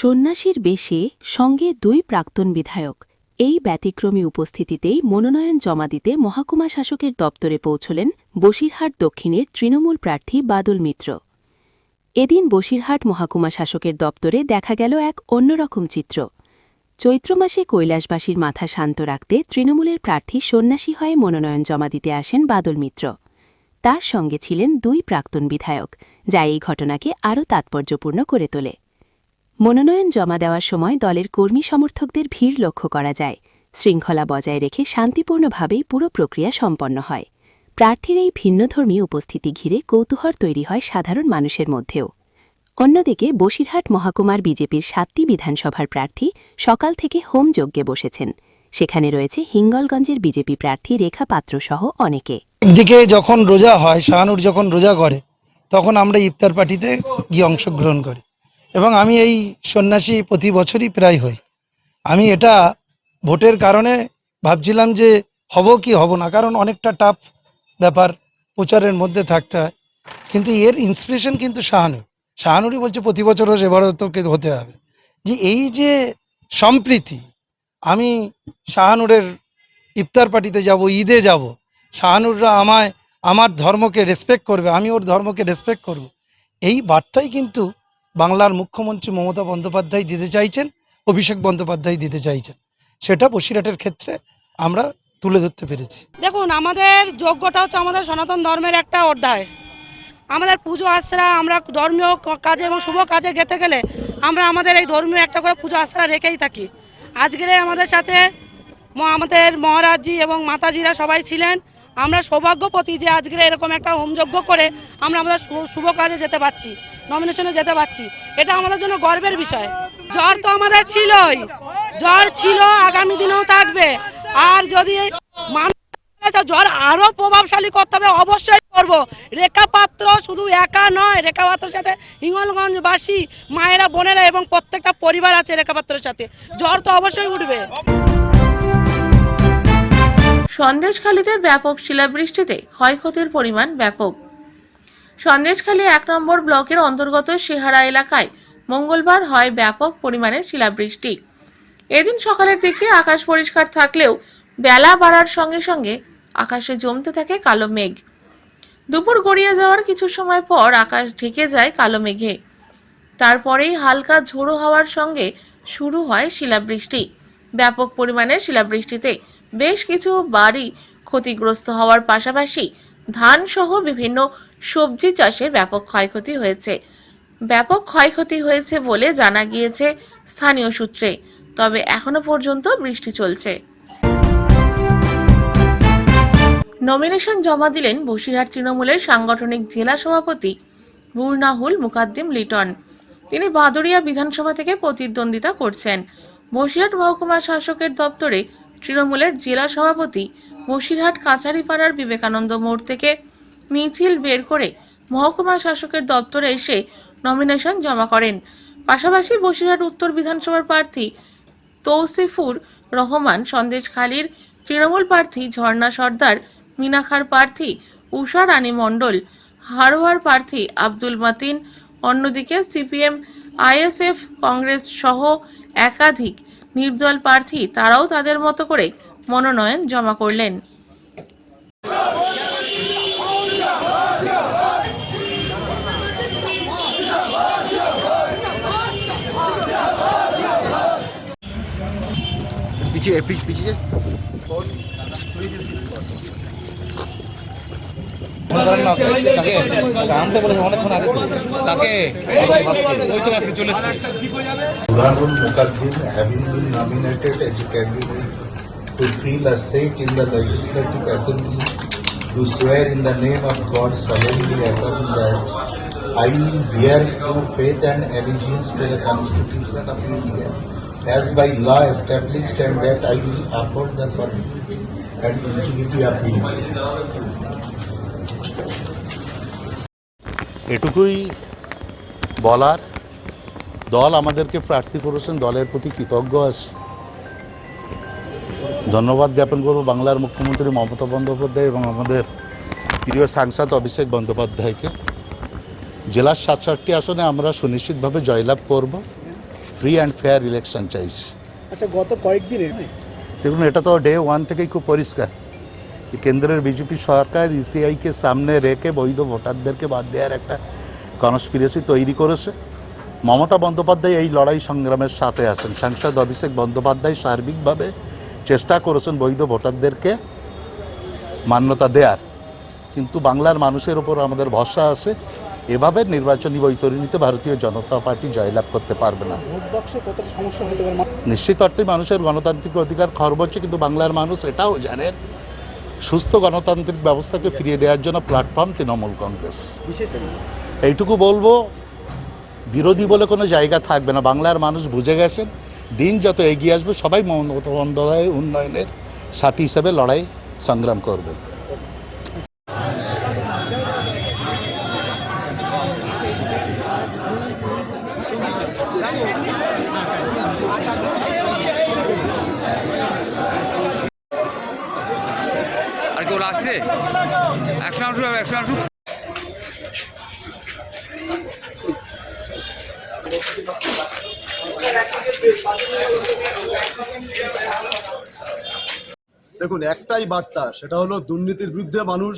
সন্ন্যাসীর বেশে সঙ্গে 2 প্রাক্তন বিধায়ক, এই ব্যতিক্রমী উপস্থিতিতেই মনোনয়ন জমা দিতে মহকুমা শাসকের দপ্তরে পৌঁছলেন বসিরহাট দক্ষিণের তৃণমূল প্রার্থী বাদল মিত্র। এদিন বসিরহাট মহকুমা শাসকের দপ্তরে দেখা গেল এক অন্যরকম চিত্র। চৈত্র মাসে কৈলাসবাসীর মাথা শান্ত রাখতে তৃণমূলের প্রার্থী সন্ন্যাসী হয়ে মনোনয়ন জমা দিতে আসেন বাদল মিত্র। তার সঙ্গে ছিলেন 2 প্রাক্তন বিধায়ক, যা এই ঘটনাকে আরও তাৎপর্যপূর্ণ করে তোলে। মনোনয়ন জমা দেওয়ার সময় দলের কর্মী সমর্থকদের ভিড় লক্ষ্য করা যায়। শৃঙ্খলা বজায় রেখে শান্তিপূর্ণভাবেই পুরো প্রক্রিয়া সম্পন্ন হয়। প্রার্থীর এই ভিন্নধর্মী উপস্থিতি ঘিরে কৌতূহল তৈরি হয় সাধারণ মানুষের মধ্যেও। অন্যদিকে বসিরহাট মহকুমার বিজেপির 7টি বিধানসভার প্রার্থী সকাল থেকে হোম যজ্ঞে বসেছেন। সেখানে রয়েছে হিঙ্গলগঞ্জের বিজেপি প্রার্থী রেখা পাত্রসহ অনেকে। একদিকে যখন রোজা হয়, শাহানুর যখন রোজা করে, তখন আমরা ইফতার পার্টিতে গিয়ে অংশগ্রহণ করি এবং আমি এই সন্ন্যাসী প্রতি বছরই প্রায় হই। আমি এটা ভোটের কারণে ভাবছিলাম যে হব কি হব না, কারণ অনেকটা টাফ ব্যাপার, প্রচারের মধ্যে থাকতে হয়। কিন্তু এর ইন্সপিরেশন কিন্তু শাহানুরই বলছে প্রতি বছর এবারও তোকে হতে হবে। যে এই যে সম্প্রীতি, আমি শাহানুরের ইফতার পার্টিতে যাব, ঈদে যাব, শাহানুররা আমার ধর্মকে রেসপেক্ট করবে, আমি ওর ধর্মকে রেসপেক্ট করব, এই বার্তাই কিন্তু বাংলার মুখ্যমন্ত্রী মমতা বন্দ্যোপাধ্যায় দিতে চাইছেন, অভিষেক বন্দ্যোপাধ্যায় দিতে চাইছেন। সেটা বসিরহাটের ক্ষেত্রে আমরা তুলে ধরতে পেরেছি। দেখুন, আমাদের যজ্ঞটা হচ্ছে আমাদের সনাতন ধর্মের একটা অধ্যায়। আমাদের পুজো আশ্রা, আমরা ধর্মীয় কাজে এবং শুভ কাজে যেতে গেলে আমরা আমাদের এই ধর্মীয় একটা করে পুজো আশ্রা রেখেই থাকি। আজকের আমাদের সাথে আমাদের মহারাজজি এবং মাতাজিরা সবাই ছিলেন। আমরা সৌভাগ্যবতী যে আজকের এরকম একটা হোমযজ্ঞ করে আমরা আমাদের শুভ কাজে যেতে পারছি, নমিনেশনে যেতে পারছি। এটা আমাদের জন্য গর্বের বিষয়। জ্বর তো আমাদের ছিলই, জ্বর ছিল, আগামী দিনেও থাকবে। আর যদি জ্বর আরো প্রভাবশালী করতে হবে, অবশ্যই করব। রেখা পাত্র শুধু একা নয়, রেখা পাত্রের সাথে হিঙ্গলগঞ্জবাসী মায়েরা, বোনেরা এবং প্রত্যেকটা পরিবার আছে রেখা পাত্রের সাথে। জ্বর তো অবশ্যই উঠবে। সন্দেশখালীতে ব্যাপক শিলাবৃষ্টিতে ক্ষয়ক্ষতির পরিমাণ ব্যাপক। সন্দেশখালী 1 নম্বর ব্লকের অন্তর্গত শেহারা এলাকায় মঙ্গলবার হয় ব্যাপক পরিমাণে শিলাবৃষ্টি। এদিন সকালের দিকে আকাশ পরিষ্কার থাকলেও বেলা বাড়ার সঙ্গে সঙ্গে আকাশে জমতে থাকে কালো মেঘ। দুপুর গড়িয়ে যাওয়ার কিছু সময় পর আকাশ ঢেকে যায় কালো মেঘে। তারপরেই হালকা ঝোড়ো হওয়ার সঙ্গে শুরু হয় শিলাবৃষ্টি। ব্যাপক পরিমাণে শিলাবৃষ্টিতে বেশ কিছু বাড়ি ক্ষতিগ্রস্ত হওয়ার পাশাপাশি ধান সহ বিভিন্ন সবজি চাষে ব্যাপক ক্ষয়ক্ষতি হয়েছে বলে জানা গিয়েছে স্থানীয় সূত্রে। তবে এখনো পর্যন্ত বৃষ্টি চলছে। নমিনেশন জমা দিলেন বসিরহাট তৃণমূলের সাংগঠনিক জেলা সভাপতি বুরনাহুল মুকাদ্দিম লিটন। তিনি বাদুড়িয়া বিধানসভা থেকে প্রতিদ্বন্দ্বিতা করছেন। বসিরহাট মহকুমা শাসকের দপ্তরে তৃণমূলের জেলা সভাপতি বসিরহাট কাছারিপাড়ার বিবেকানন্দ মোড় থেকে মিছিল বের করে মহকুমা শাসকের দপ্তরে এসে নমিনেশন জমা করেন। পাশাপাশি বসিরহাট উত্তর বিধানসভার প্রার্থী তৌসিফুর রহমান, সন্দেশখালীর তৃণমূল প্রার্থী ঝর্ণা সর্দার, মিনাখার প্রার্থী উষা রানী মণ্ডল, হারোয়ার প্রার্থী আব্দুল মাতিন, অন্যদিকে সিপিএম, আইএসএফ, কংগ্রেস সহ একাধিক নির্দল প্রার্থী তারাও তাদের মতো করে মনোনয়ন জমা করলেন। Burhanul Muqaddim, having been nominated as a candidate to fill a seat in the Legislative Assembly, do swear in the name of God solemnly affirm that I will bear true faith and allegiance to the Constitution of India as by law established, and that I will uphold the sovereignty and integrity of India. এটুকুই বলার। দল আমাদেরকে প্রার্থী করেছেন, দলের প্রতি কৃতজ্ঞ আছি। ধন্যবাদ জ্ঞাপন করব বাংলার মুখ্যমন্ত্রী মমতা বন্দ্যোপাধ্যায় এবং আমাদের প্রিয় সাংসদ অভিষেক বন্দ্যোপাধ্যায়কে। জেলার 67টি আসনে আমরা সুনিশ্চিতভাবে জয়লাভ করব। ফ্রি অ্যান্ড ফেয়ার ইলেকশন চাইছি। আচ্ছা, গত কয়েকদিনের দেখুন, এটা তো ডে 1 থেকেই খুব পরিষ্কার যে কেন্দ্রের বিজেপি সরকার ইসিআইকে সামনে রেখে বৈধ ভোটারদেরকে বাদ দেওয়ার একটা কনস্পিরেসি তৈরি করেছে। মমতা বন্দ্যোপাধ্যায় এই লড়াই সংগ্রামের সাথে আছেন। সাংসদ অভিষেক বন্দ্যোপাধ্যায় সার্বিকভাবে চেষ্টা করেছেন বৈধ ভোটারদেরকে মান্যতা দেওয়ার, কিন্তু বাংলার মানুষের ওপর আমাদের ভরসা আছে। এভাবে নির্বাচনী বৈতরণীতে ভারতীয় জনতা পার্টি জয়লাভ করতে পারবে না। নিশ্চিত অর্থে মানুষের গণতান্ত্রিক অধিকার খর্ব হচ্ছে, কিন্তু বাংলার মানুষ এটাও জানেন সুস্থ গণতান্ত্রিক ব্যবস্থাকে ফিরিয়ে দেওয়ার জন্য প্ল্যাটফর্ম তৃণমূল কংগ্রেস। এইটুকু বলবো, বিরোধী বলে কোনো জায়গা থাকবে না। বাংলার মানুষ বুঝে গেছেন, দিন যত এগিয়ে আসবে সবাই মমতা বন্দ্যোপাধ্যায়ের উন্নয়নের সাথী হিসেবে লড়াই সংগ্রাম করবে। আর কেউ আসছে 100 দেখুন, একটাই বার্তা, সেটা হলো দুর্নীতির বিরুদ্ধে মানুষ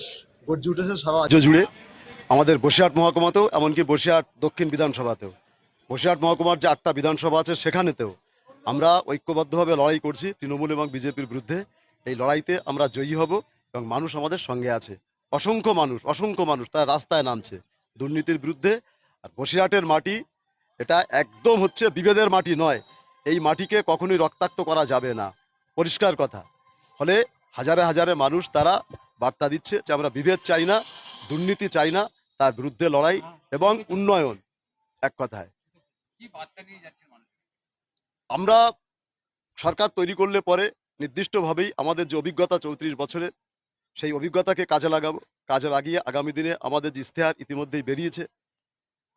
গর্জে উঠেছে সারা রাজ্য জুড়ে। আমাদের বসিরহাট মহকুমাতেও, এমনকি বসিরহাট দক্ষিণ বিধানসভাতেও, বসিরহাট মহকুমার যে 8টা বিধানসভা আছে সেখানেতেও আমরা ঐক্যবদ্ধভাবে লড়াই করছি তৃণমূল এবং বিজেপির বিরুদ্ধে। এই লড়াইতে আমরা জয়ী হব এবং মানুষ আমাদের সঙ্গে আছে। অসংখ্য মানুষ তার রাস্তায় নামছে দুর্নীতির বিরুদ্ধে। আর বসিরহাটের মাটি এটা একদম হচ্ছে বিভেদের মাটি নয়। এই মাটিকে কখনোই রক্তাক্ত করা যাবে না, পরিষ্কার কথা। ফলে হাজারে হাজারে মানুষ তারা বার্তা দিচ্ছে যে আমরা বিভেদ চাই না, দুর্নীতি চাই না, তার বিরুদ্ধে লড়াই এবং উন্নয়ন। এক কথায় আমরা সরকার তৈরি করলে পরে নির্দিষ্টভাবেই আমাদের যে অভিজ্ঞতা 34 বছরের, সেই অভিজ্ঞতাকে কাজে লাগাবো। কাজে লাগিয়ে আগামী দিনে আমাদের যে ইশতেহার ইতিমধ্যেই বেরিয়েছে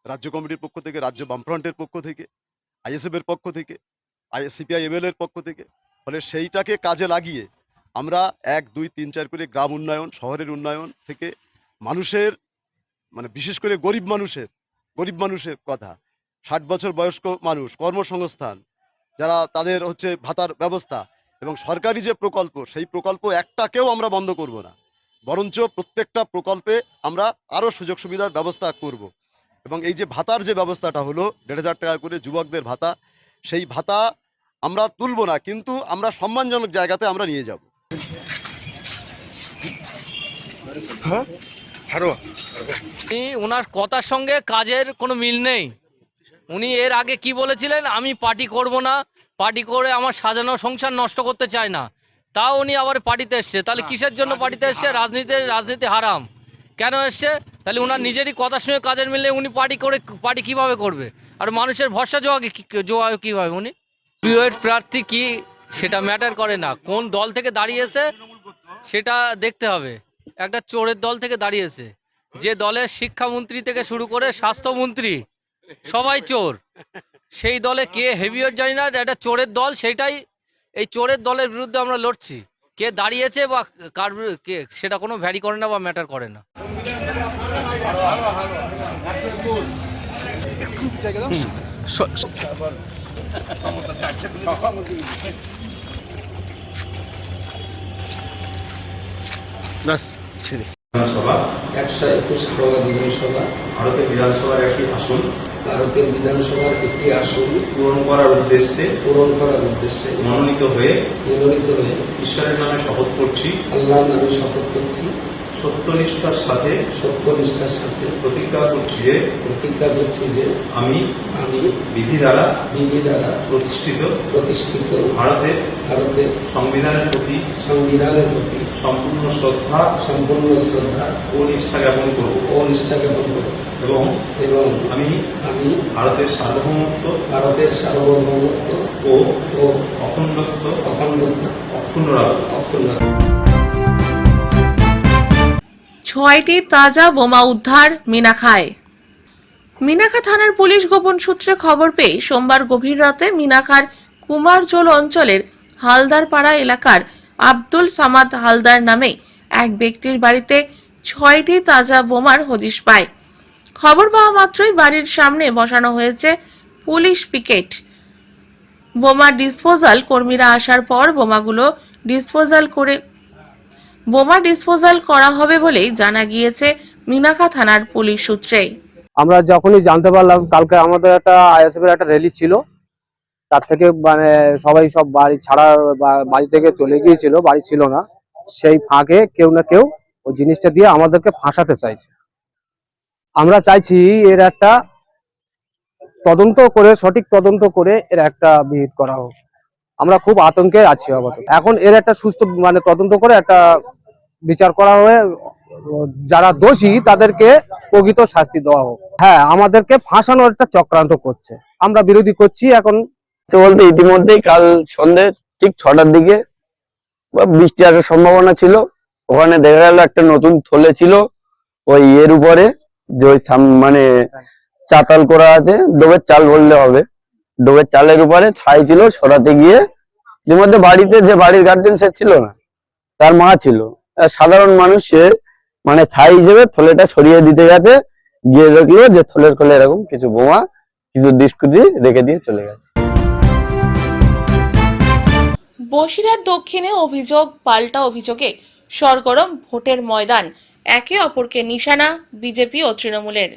রাজ্য কমিটির পক্ষ থেকে, রাজ্য বামফ্রন্টের পক্ষ থেকে, আইএসএফ এর পক্ষ থেকে, সিপিআইএমএল এর পক্ষ থেকে, ফলে সেইটাকে কাজে লাগিয়ে আমরা 1, 2, 3, 4 করে গ্রাম উন্নয়ন, শহরের উন্নয়ন থেকে মানুষের, মানে বিশেষ করে গরিব মানুষের কথা, 60 বছর বয়স্ক মানুষ, কর্মসংস্থান, যারা তাদের হচ্ছে ভাতার ব্যবস্থা এবং সরকারি যে প্রকল্প, সেই প্রকল্প একটাকেও আমরা বন্ধ করব না, বরঞ্চ প্রত্যেকটা প্রকল্পে আমরা আরও সুযোগ সুবিধার ব্যবস্থা করব। এবং এই যে ভাতার যে ব্যবস্থাটা হলো 1,500 টাকা করে যুবকদের ভাতা, সেই ভাতা আমরা তুলব না, কিন্তু আমরা সম্মানজনক জায়গাতে আমরা নিয়ে যাব। ওনার কথার সঙ্গে কাজের কোনো মিল নেই। উনি এর আগে কি বলেছিলেন, আমি পার্টি করব না, পার্টি করে আমার সাজানো সংসার নষ্ট করতে চায় না, তাও উনি আবার পার্টিতে এসছে। তাহলে কিসের জন্য পার্টিতে এসছে? রাজনীতি হারাম কেন এসছে? তাহলে ওনার নিজেরই কথার সঙ্গে কাজের মিললে উনি পার্টি কিভাবে করবে? আর মানুষের ভরসা জোগাবে কিভাবে উনি? বিএড প্রার্থী কি সেটা ম্যাটার করে না, কোন দল থেকে দাঁড়িয়েছে সেটা দেখতে হবে। একটা চোরের দল থেকে দাঁড়িয়েছে, যে দলের শিক্ষামন্ত্রী থেকে শুরু করে স্বাস্থ্যমন্ত্রী সবাই চোর, সেই দলে কে হেভিওয়েট জানি না, একটা চোরের দল। সেইটাই, এই চোরের দলের বিরুদ্ধে আমরা লড়ছি। কে দাঁড়িয়েছে বা কার কে, সেটা কোনো ভ্যারি করে না বা ম্যাটার করে না। বিধানসভা 121 বিধানসভা, ভারতের বিধানসভার একটি আসন, ভারতের বিধানসভার একটি আসন পূরণ করার উদ্দেশ্যে মনোনীত হয়ে ঈশ্বরের নামে শপথ করছি, আল্লাহর নামে শপথ করছি, সত্যনিষ্ঠার সাথে প্রতিজ্ঞা করছি যে আমি বিধি দ্বারা প্রতিষ্ঠিত ভারতের সংবিধানের প্রতি সম্পূর্ণ শ্রদ্ধা ও নিষ্ঠা জ্ঞাপন করব এবং আমি ভারতের সার্বভৌমত্ব ও অখণ্ডত্ব অক্ষুণ্ণ রাখব। 6টি তাজা বোমা উদ্ধার মিনাখায়। মিনাখা থানার পুলিশ গোপন সূত্রে খবর পেয়ে সোমবার গভীর রাতে মিনাখার কুমারজোল অঞ্চলের হালদারপাড়া এলাকার আব্দুল সামাদ হালদার নামে এক ব্যক্তির বাড়িতে 6টি তাজা বোমার হদিশ পায়। খবর পাওয়া মাত্রই বাড়ির সামনে বসানো হয়েছে পুলিশ পিকেট। বোমা ডিসপোজাল কর্মীরা আসার পর বোমা ডিসপোজাল করা হবে বলেই জানা গিয়েছে মিনাখা থানার পুলিশ সূত্রে। আমরা যখনই জানতে পারলাম কালকে আমাদের একটা আইএসএফ এর একটা র্যালি ছিল, তার থেকে মানে সবাই সব বাড়ি ছাড়া বাড়ি থেকে চলে গিয়েছিল, বাড়ি ছিল না, সেই ফাঁকে কেউ না কেউ ওই জিনিসটা দিয়ে আমাদেরকে ফাঁসাতে চাইছে। আমরা চাইছি এর একটা তদন্ত করে, সঠিক তদন্ত করে এর একটা বিহিত করা হোক। আমরা খুব আতঙ্কে আছি আপাতত। এখন এর একটা সুস্থ মানে তদন্ত করে একটা বিচার করা হয়ে যারা দোষী তাদেরকে প্রকৃত শাস্তি দেওয়া হোক। হ্যাঁ, আমাদেরকে ফাঁসানোর একটা চক্রান্ত করছে, আমরা বিরোধী করছি। এখন বলতে ইতিমধ্যেই কাল সন্ধ্যে ঠিক 6টার দিকে বৃষ্টি আসার সম্ভাবনা ছিল, ওখানে দেখা গেল একটা নতুন থলে ছিল ওই এর উপরে, যে ওই মানে চাতাল করা আছে, ডোবের চাল বললে হবে, ডোবের চালের উপরে ঠাই ছিল। সরাতে গিয়ে ইতিমধ্যে বাড়িতে যে বাড়ির গার্জেন সে ছিল না, তার মা ছিল, সাধারণ মানুষ, সে মানে ছাই হিসেবে থলেটা সরিয়ে দিতে গেছে, গিয়ে দেখলো যে থলের খোলে এরকম কিছু বোমা, কিছু ডিস্কুটি রেখে দিয়ে চলে গেছে। বসিরহাট দক্ষিণে অভিযোগ পাল্টা অভিযোগে সরগরম ভোটের ময়দান, একে অপরকে নিশানা বিজেপি ও তৃণমূলের।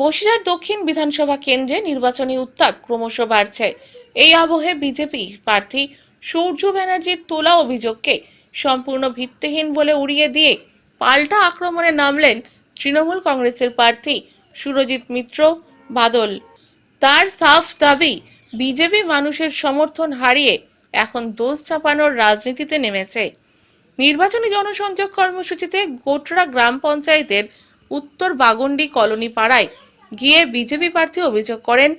বসিরহাট দক্ষিণ বিধানসভা কেন্দ্রে নির্বাচনী উত্তাপ ক্রমশ বাড়ছে। এই আবহে বিজেপি প্রার্থী সূর্য ব্যানার্জির তোলা অভিযোগকে সম্পূর্ণ ভিত্তিহীন বলে উড়িয়ে দিয়ে পাল্টা আক্রমণে নামলেন তৃণমূল কংগ্রেসের প্রার্থী সুরজিৎ মিত্র বাদল। তার সাফ দাবি, বিজেপি মানুষের সমর্থন হারিয়ে এখন দোষ চাপানোর রাজনীতিতে নেমেছে। নির্বাচনী জনসংযোগ কর্মসূচিতে গোটরা গ্রাম পঞ্চায়েতের উত্তর বাগন্ডি কলোনি পাড়ায় গিয়ে বিজেপি প্রার্থী অভিযোগ করেন,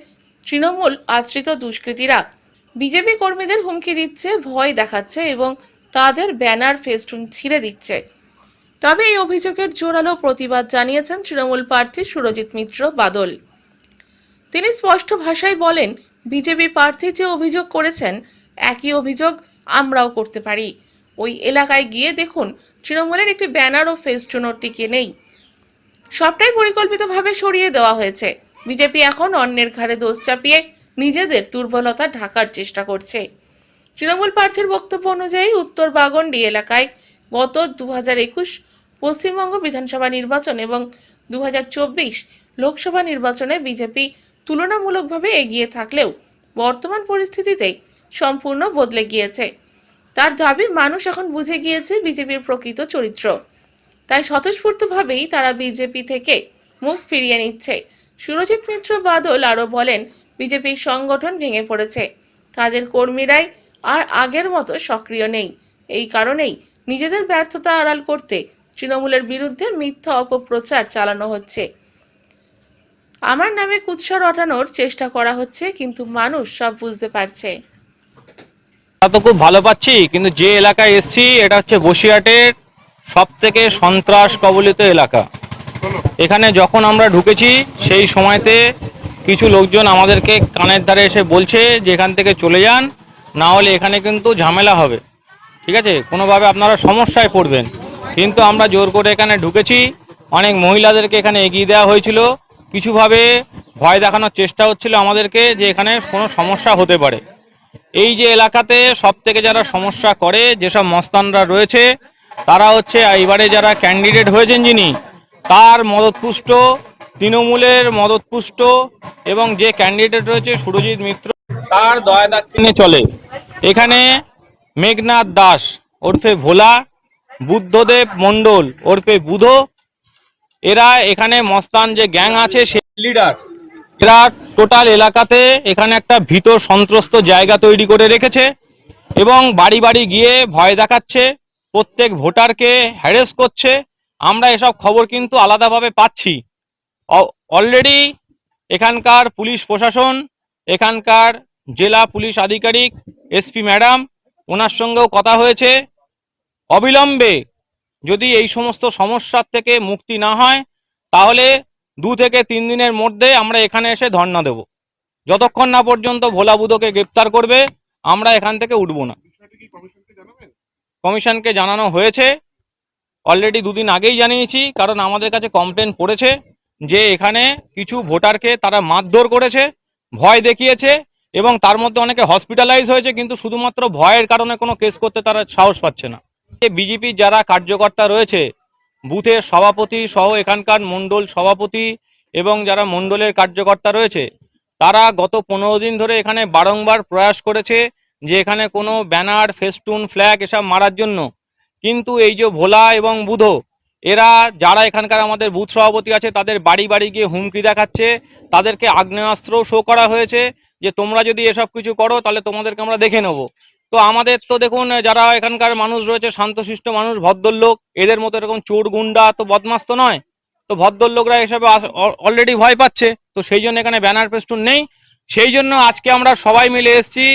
তৃণমূল আশ্রিত দুষ্কৃতীরা বিজেপি কর্মীদের হুমকি দিচ্ছে, ভয় দেখাচ্ছে এবং তাদের ব্যানার ফেস্টুন ছিঁড়ে দিচ্ছে। তবে এই অভিযোগের জোরালো প্রতিবাদ জানিয়েছেন তৃণমূল প্রার্থী সুরজিৎ মিত্র বাদল। তিনি স্পষ্ট ভাষায় বলেন, বিজেপি প্রার্থী যে অভিযোগ করেছেন একই অভিযোগ আমরাও করতে পারি। ওই এলাকায় গিয়ে দেখুন, তৃণমূলের একটি ব্যানার ও ফেস্টুনও টিকে নেই, সবটাই পরিকল্পিতভাবে সরিয়ে দেওয়া হয়েছে। বিজেপি এখন অন্যের ঘাড়ে দোষ চাপিয়ে নিজেদের দুর্বলতা ঢাকার চেষ্টা করছে। তৃণমূল প্রার্থীর বক্তব্য অনুযায়ী উত্তর বাগন্ডি এলাকায় গত 2021 পশ্চিমবঙ্গ বিধানসভা নির্বাচন এবং 2024 লোকসভা নির্বাচনে বিজেপি তুলনামূলকভাবে এগিয়ে থাকলেও বর্তমান পরিস্থিতিতে সম্পূর্ণ বদলে গিয়েছে। তার দাবি, মানুষ এখন বুঝে গিয়েছে বিজেপির প্রকৃত চরিত্র, তাই স্বতঃস্ফূর্তভাবেই তারা বিজেপি থেকে মুখ ফিরিয়ে নিচ্ছে। সুরজিৎ মিত্র বাদল আরও বলেন, বিজেপির সংগঠন ভেঙে পড়েছে, তাদের কর্মীরাই আর আগের মতো সক্রিয় নেই। এই কারণেই নিজেদের ব্যর্থতা আড়াল করতে তৃণমূলের বিরুদ্ধে মিথ্যা অপপ্রচার চালানো হচ্ছে। আমার নামে কুৎসা রটানোর চেষ্টা করা হচ্ছে, কিন্তু মানুষ সব বুঝতে পারছে। তো খুব ভালো পাচ্ছি, কিন্তু যে এলাকায় এসছি এটা হচ্ছে বসিরহাটের সব থেকে সন্ত্রাস কবলিত এলাকা। এখানে যখন আমরা ঢুকেছি সেই সময়তে কিছু লোকজন আমাদেরকে কানের ধারে এসে বলছে যে এখান থেকে চলে যান, না হলে এখানে কিন্তু ঝামেলা হবে, ঠিক আছে, কোনোভাবে আপনারা সমস্যায় পড়বেন। কিন্তু আমরা জোর করে এখানে ঢুকেছি, অনেক মহিলাদেরকে এখানে এগিয়ে দেওয়া হয়েছিল, কিছুভাবে ভয় দেখানোর চেষ্টা হচ্ছিল আমাদেরকে যে এখানে কোনো সমস্যা হতে পারে। এই যে এলাকাতে সব থেকে যারা সমস্যা করে, যেসব মস্তানরা রয়েছে, তারা হচ্ছে এবারে যারা ক্যান্ডিডেট হয়েছেন যিনি, তার মদতপুষ্ট, তৃণমূলের মদতপুষ্ট, এবং যে ক্যান্ডিডেট রয়েছে সুরজিৎ মিত্র, তার দয়া দাক্ষিণ্যে চলে। এখানে মেঘনাথ দাস ওরফে ভোলা, বুদ্ধদেব মণ্ডল ওরফে বুধ, এরা এখানে মস্তান যে গ্যাং আছে সে লিডার। এরা টোটাল এলাকাতে এখানে একটা ভীত সন্ত্রস্ত জায়গা তৈরি করে রেখেছে এবং বাড়ি বাড়ি গিয়ে ভয় দেখাচ্ছে, প্রত্যেক ভোটারকে হ্যারেস করছে। আমরা এসব খবর কিন্তু আলাদাভাবে পাচ্ছি। অলরেডি এখানকার পুলিশ প্রশাসন, এখানকার জেলা পুলিশ আধিকারিক এসপি ম্যাডাম, ওনার সঙ্গেও কথা হয়েছে। অবিলম্বে যদি এই সমস্ত সমস্যার থেকে মুক্তি না হয়, তাহলে 2 থেকে 3 দিনের মধ্যে আমরা এখানে এসে ধর্ণা দেব। যতক্ষণ না পর্যন্ত ভোলা বুধোকে গ্রেপ্তার করবে, আমরা এখান থেকে উঠব না। কমিশনকে জানানো হয়েছে, অলরেডি 2 দিন আগেই জানিয়েছি, কারণ আমাদের কাছে কমপ্লেন পড়েছে যে এখানে কিছু ভোটারকে তারা মারধর করেছে, ভয় দেখিয়েছে এবং তার মধ্যে অনেকে হসপিটালাইজ হয়েছে, কিন্তু শুধুমাত্র ভয়ের কারণে কোনো কেস করতে তারা সাহস পাচ্ছে না। বিজেপির যারা কার্যকর্তা রয়েছে বুথের সভাপতি সহ এখানকার মণ্ডল সভাপতি এবং যারা মণ্ডলের কার্যকর্তা রয়েছে তারা গত 15 দিন ধরে এখানে বারংবার প্রয়াস করেছে যে এখানে কোনো ব্যানার ফেস্টুন ফ্ল্যাগ এসব মারার জন্য, কিন্তু এই যে ভোলা এবং বুধো এরা যারা এখানকার আমাদের বুথ সভাপতি আছে তাদের বাড়ি বাড়ি গিয়ে হুমকি দেখাচ্ছে, তাদেরকে আগ্নেয়াস্ত্র শো করা হয়েছে যে তোমরা যদি এসব কিছু করো তাহলে তোমাদেরকে আমরা দেখে নেব। তো আমাদের তো দেখুন যারা এখানকার মানুষ রয়েছে শান্তশিষ্ট মানুষ, ভদ্রলোক, এদের মতো এরকম চোর গুন্ডা তো বদমাস তো নয়, তো ভদ্রলোকরা এসবে অলরেডি ভয় পাচ্ছে। তো সেই জন্য এখানে ব্যানার ফেস্টুন নেই। সেই জন্য আজকে আমরা সবাই মিলে এসেছি,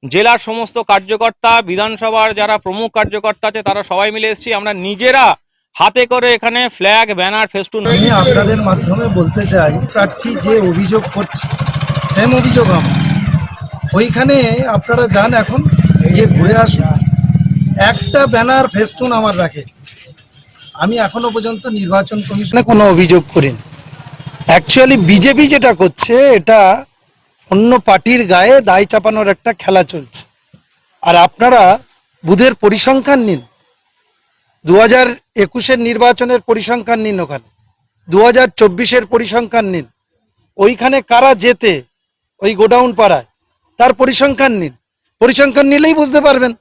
জেলার সমস্ত কার্যকর্তা, বিধানসভার যারা প্রমুখ কার্যকর্তা আছে তারা সবাই মিলে এসেছি, আমরা নিজেরা হাতে করে এখানে ফ্ল্যাগ ব্যানার ফেস্টুন। আমি আপনাদের মাধ্যমে বলতে চাই, প্রার্থী যে অভিযোগ করছে সেম অভিযোগ আমার ওইখানে আপনারা যান, এখন গিয়ে ঘুরে আসুন। একটা ব্যানার ফেস্টুন আমার রাখে, আমি এখনো পর্যন্ত নির্বাচন কমিশনে কোনো অভিযোগ করিনি। অ্যাকচুয়ালি বিজেপি যেটা করছে এটা অন্য পার্টির গায়ে দায় চাপানোর একটা খেলা চলছে। আর আপনারা বুথের পরিসংখ্যান নিন, 2021-এর নির্বাচনের পরিসংখ্যান নিন, ওখানে 2024-এর পরিসংখ্যান নিন, ওইখানে কারা জেতে ওই গোডাউন পাড়ায় তার পরিসংখ্যান নিন। পরিসংখ্যান নিলেই বুঝতে পারবেন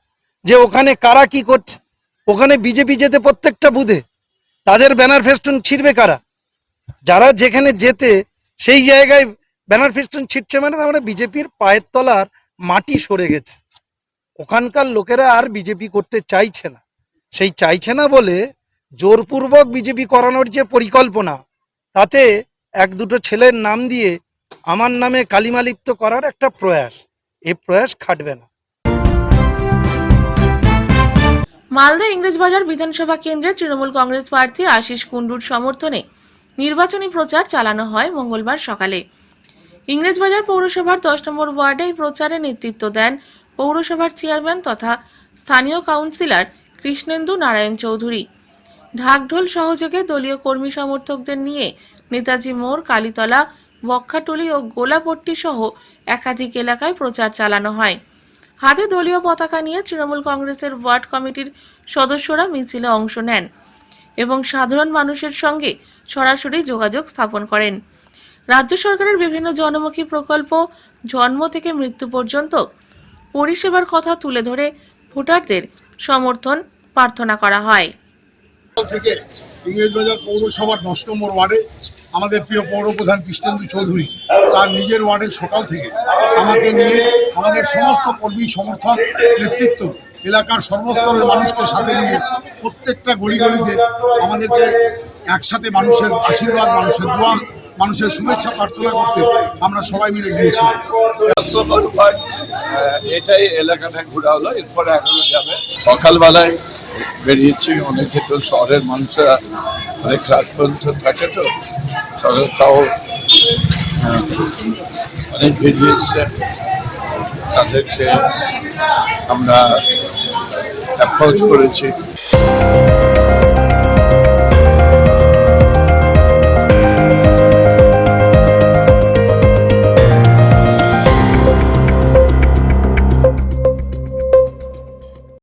যে ওখানে কারা কি করছে। ওখানে বিজেপি জেতে প্রত্যেকটা বুথে, তাদের ব্যানার ফেস্টুন ছিঁড়বে কারা? যারা যেখানে জেতে সেই জায়গায় ব্যানার ফেস্টুন ছিটছে, মানে তার মানে বিজেপির পায়ের তলার মাটি সরে গেছে। ওখানকার লোকেরা আর বিজেপি করতে চাইছে না। সেই চাইছে না বলে জোরপূর্বক বিজেপি করানোর যে পরিকল্পনা, তাতে এক দুটো ছেলের নাম দিয়ে আমার নামে কালিমালিপ্ত করার একটা প্রয়াস, এই প্রয়াস খাটবে না। মালদা ইংরেজবাজার বিধানসভা কেন্দ্রে তৃণমূল কংগ্রেস প্রার্থী আশিস কুন্ডুর সমর্থনে নির্বাচনী প্রচার চালানো হয় মঙ্গলবার সকালে। ইংরেজবাজার পৌরসভার 10 নম্বর ওয়ার্ডে এই প্রচারে নেতৃত্ব দেন পৌরসভার চেয়ারম্যান তথা স্থানীয় কাউন্সিলর কৃষ্ণেন্দু নারায়ণ চৌধুরী। ঢাকঢোল সহযোগে দলীয় কর্মী সমর্থকদের নিয়ে নেতাজি মোড়, কালীতলা, বক্ষাটুলি ও গোলাপট্টি সহ একাধিক এলাকায় প্রচার চালানো হয়। হাতে দলীয় পতাকা নিয়ে তৃণমূল কংগ্রেসের ওয়ার্ড কমিটির সদস্যরা মিছিলে অংশ নেন এবং সাধারণ মানুষের সঙ্গে সরাসরি যোগাযোগ স্থাপন করেন। রাজ্য সরকারের বিভিন্ন জনমুখী প্রকল্প, জন্ম থেকে মৃত্যু পর্যন্ত পরিষেবার কথা তুলে ধরে ভোটারদের সমর্থন প্রার্থনা করা হয়। থেকে ইংরেজবাজার পৌরসভার 10 নম্বর ওয়ার্ডে আমাদের প্রিয় পৌরপ্রধান কৃষ্ণেন্দু চৌধুরী তার নিজের ওয়ার্ডের সকাল থেকে আমাকে নিয়ে আমাদের সমস্ত কর্মী সমর্থক নেতৃত্ব এলাকার সর্বস্তরের মানুষকে সাথে নিয়ে প্রত্যেকটা গলিগলিতে আমাদেরকে একসাথে মানুষের আশীর্বাদ, মানুষের দোয়া, মানুষের শুভেচ্ছা প্রার্থনা করতে আমরা সবাই মিলে গিয়েছিলাম। এটাই এলাকাটা ঘোরা হলো, এরপরে এখনো যাবে। সকালবেলায় বেরিয়েছি, অনেকে তো শহরের মানুষরা অনেক রাত পর্যন্ত থাকে, তো শহরটাও অনেক বেরিয়ে এসছে, তাদেরকে আমরা অ্যাপ্রোচ করেছি।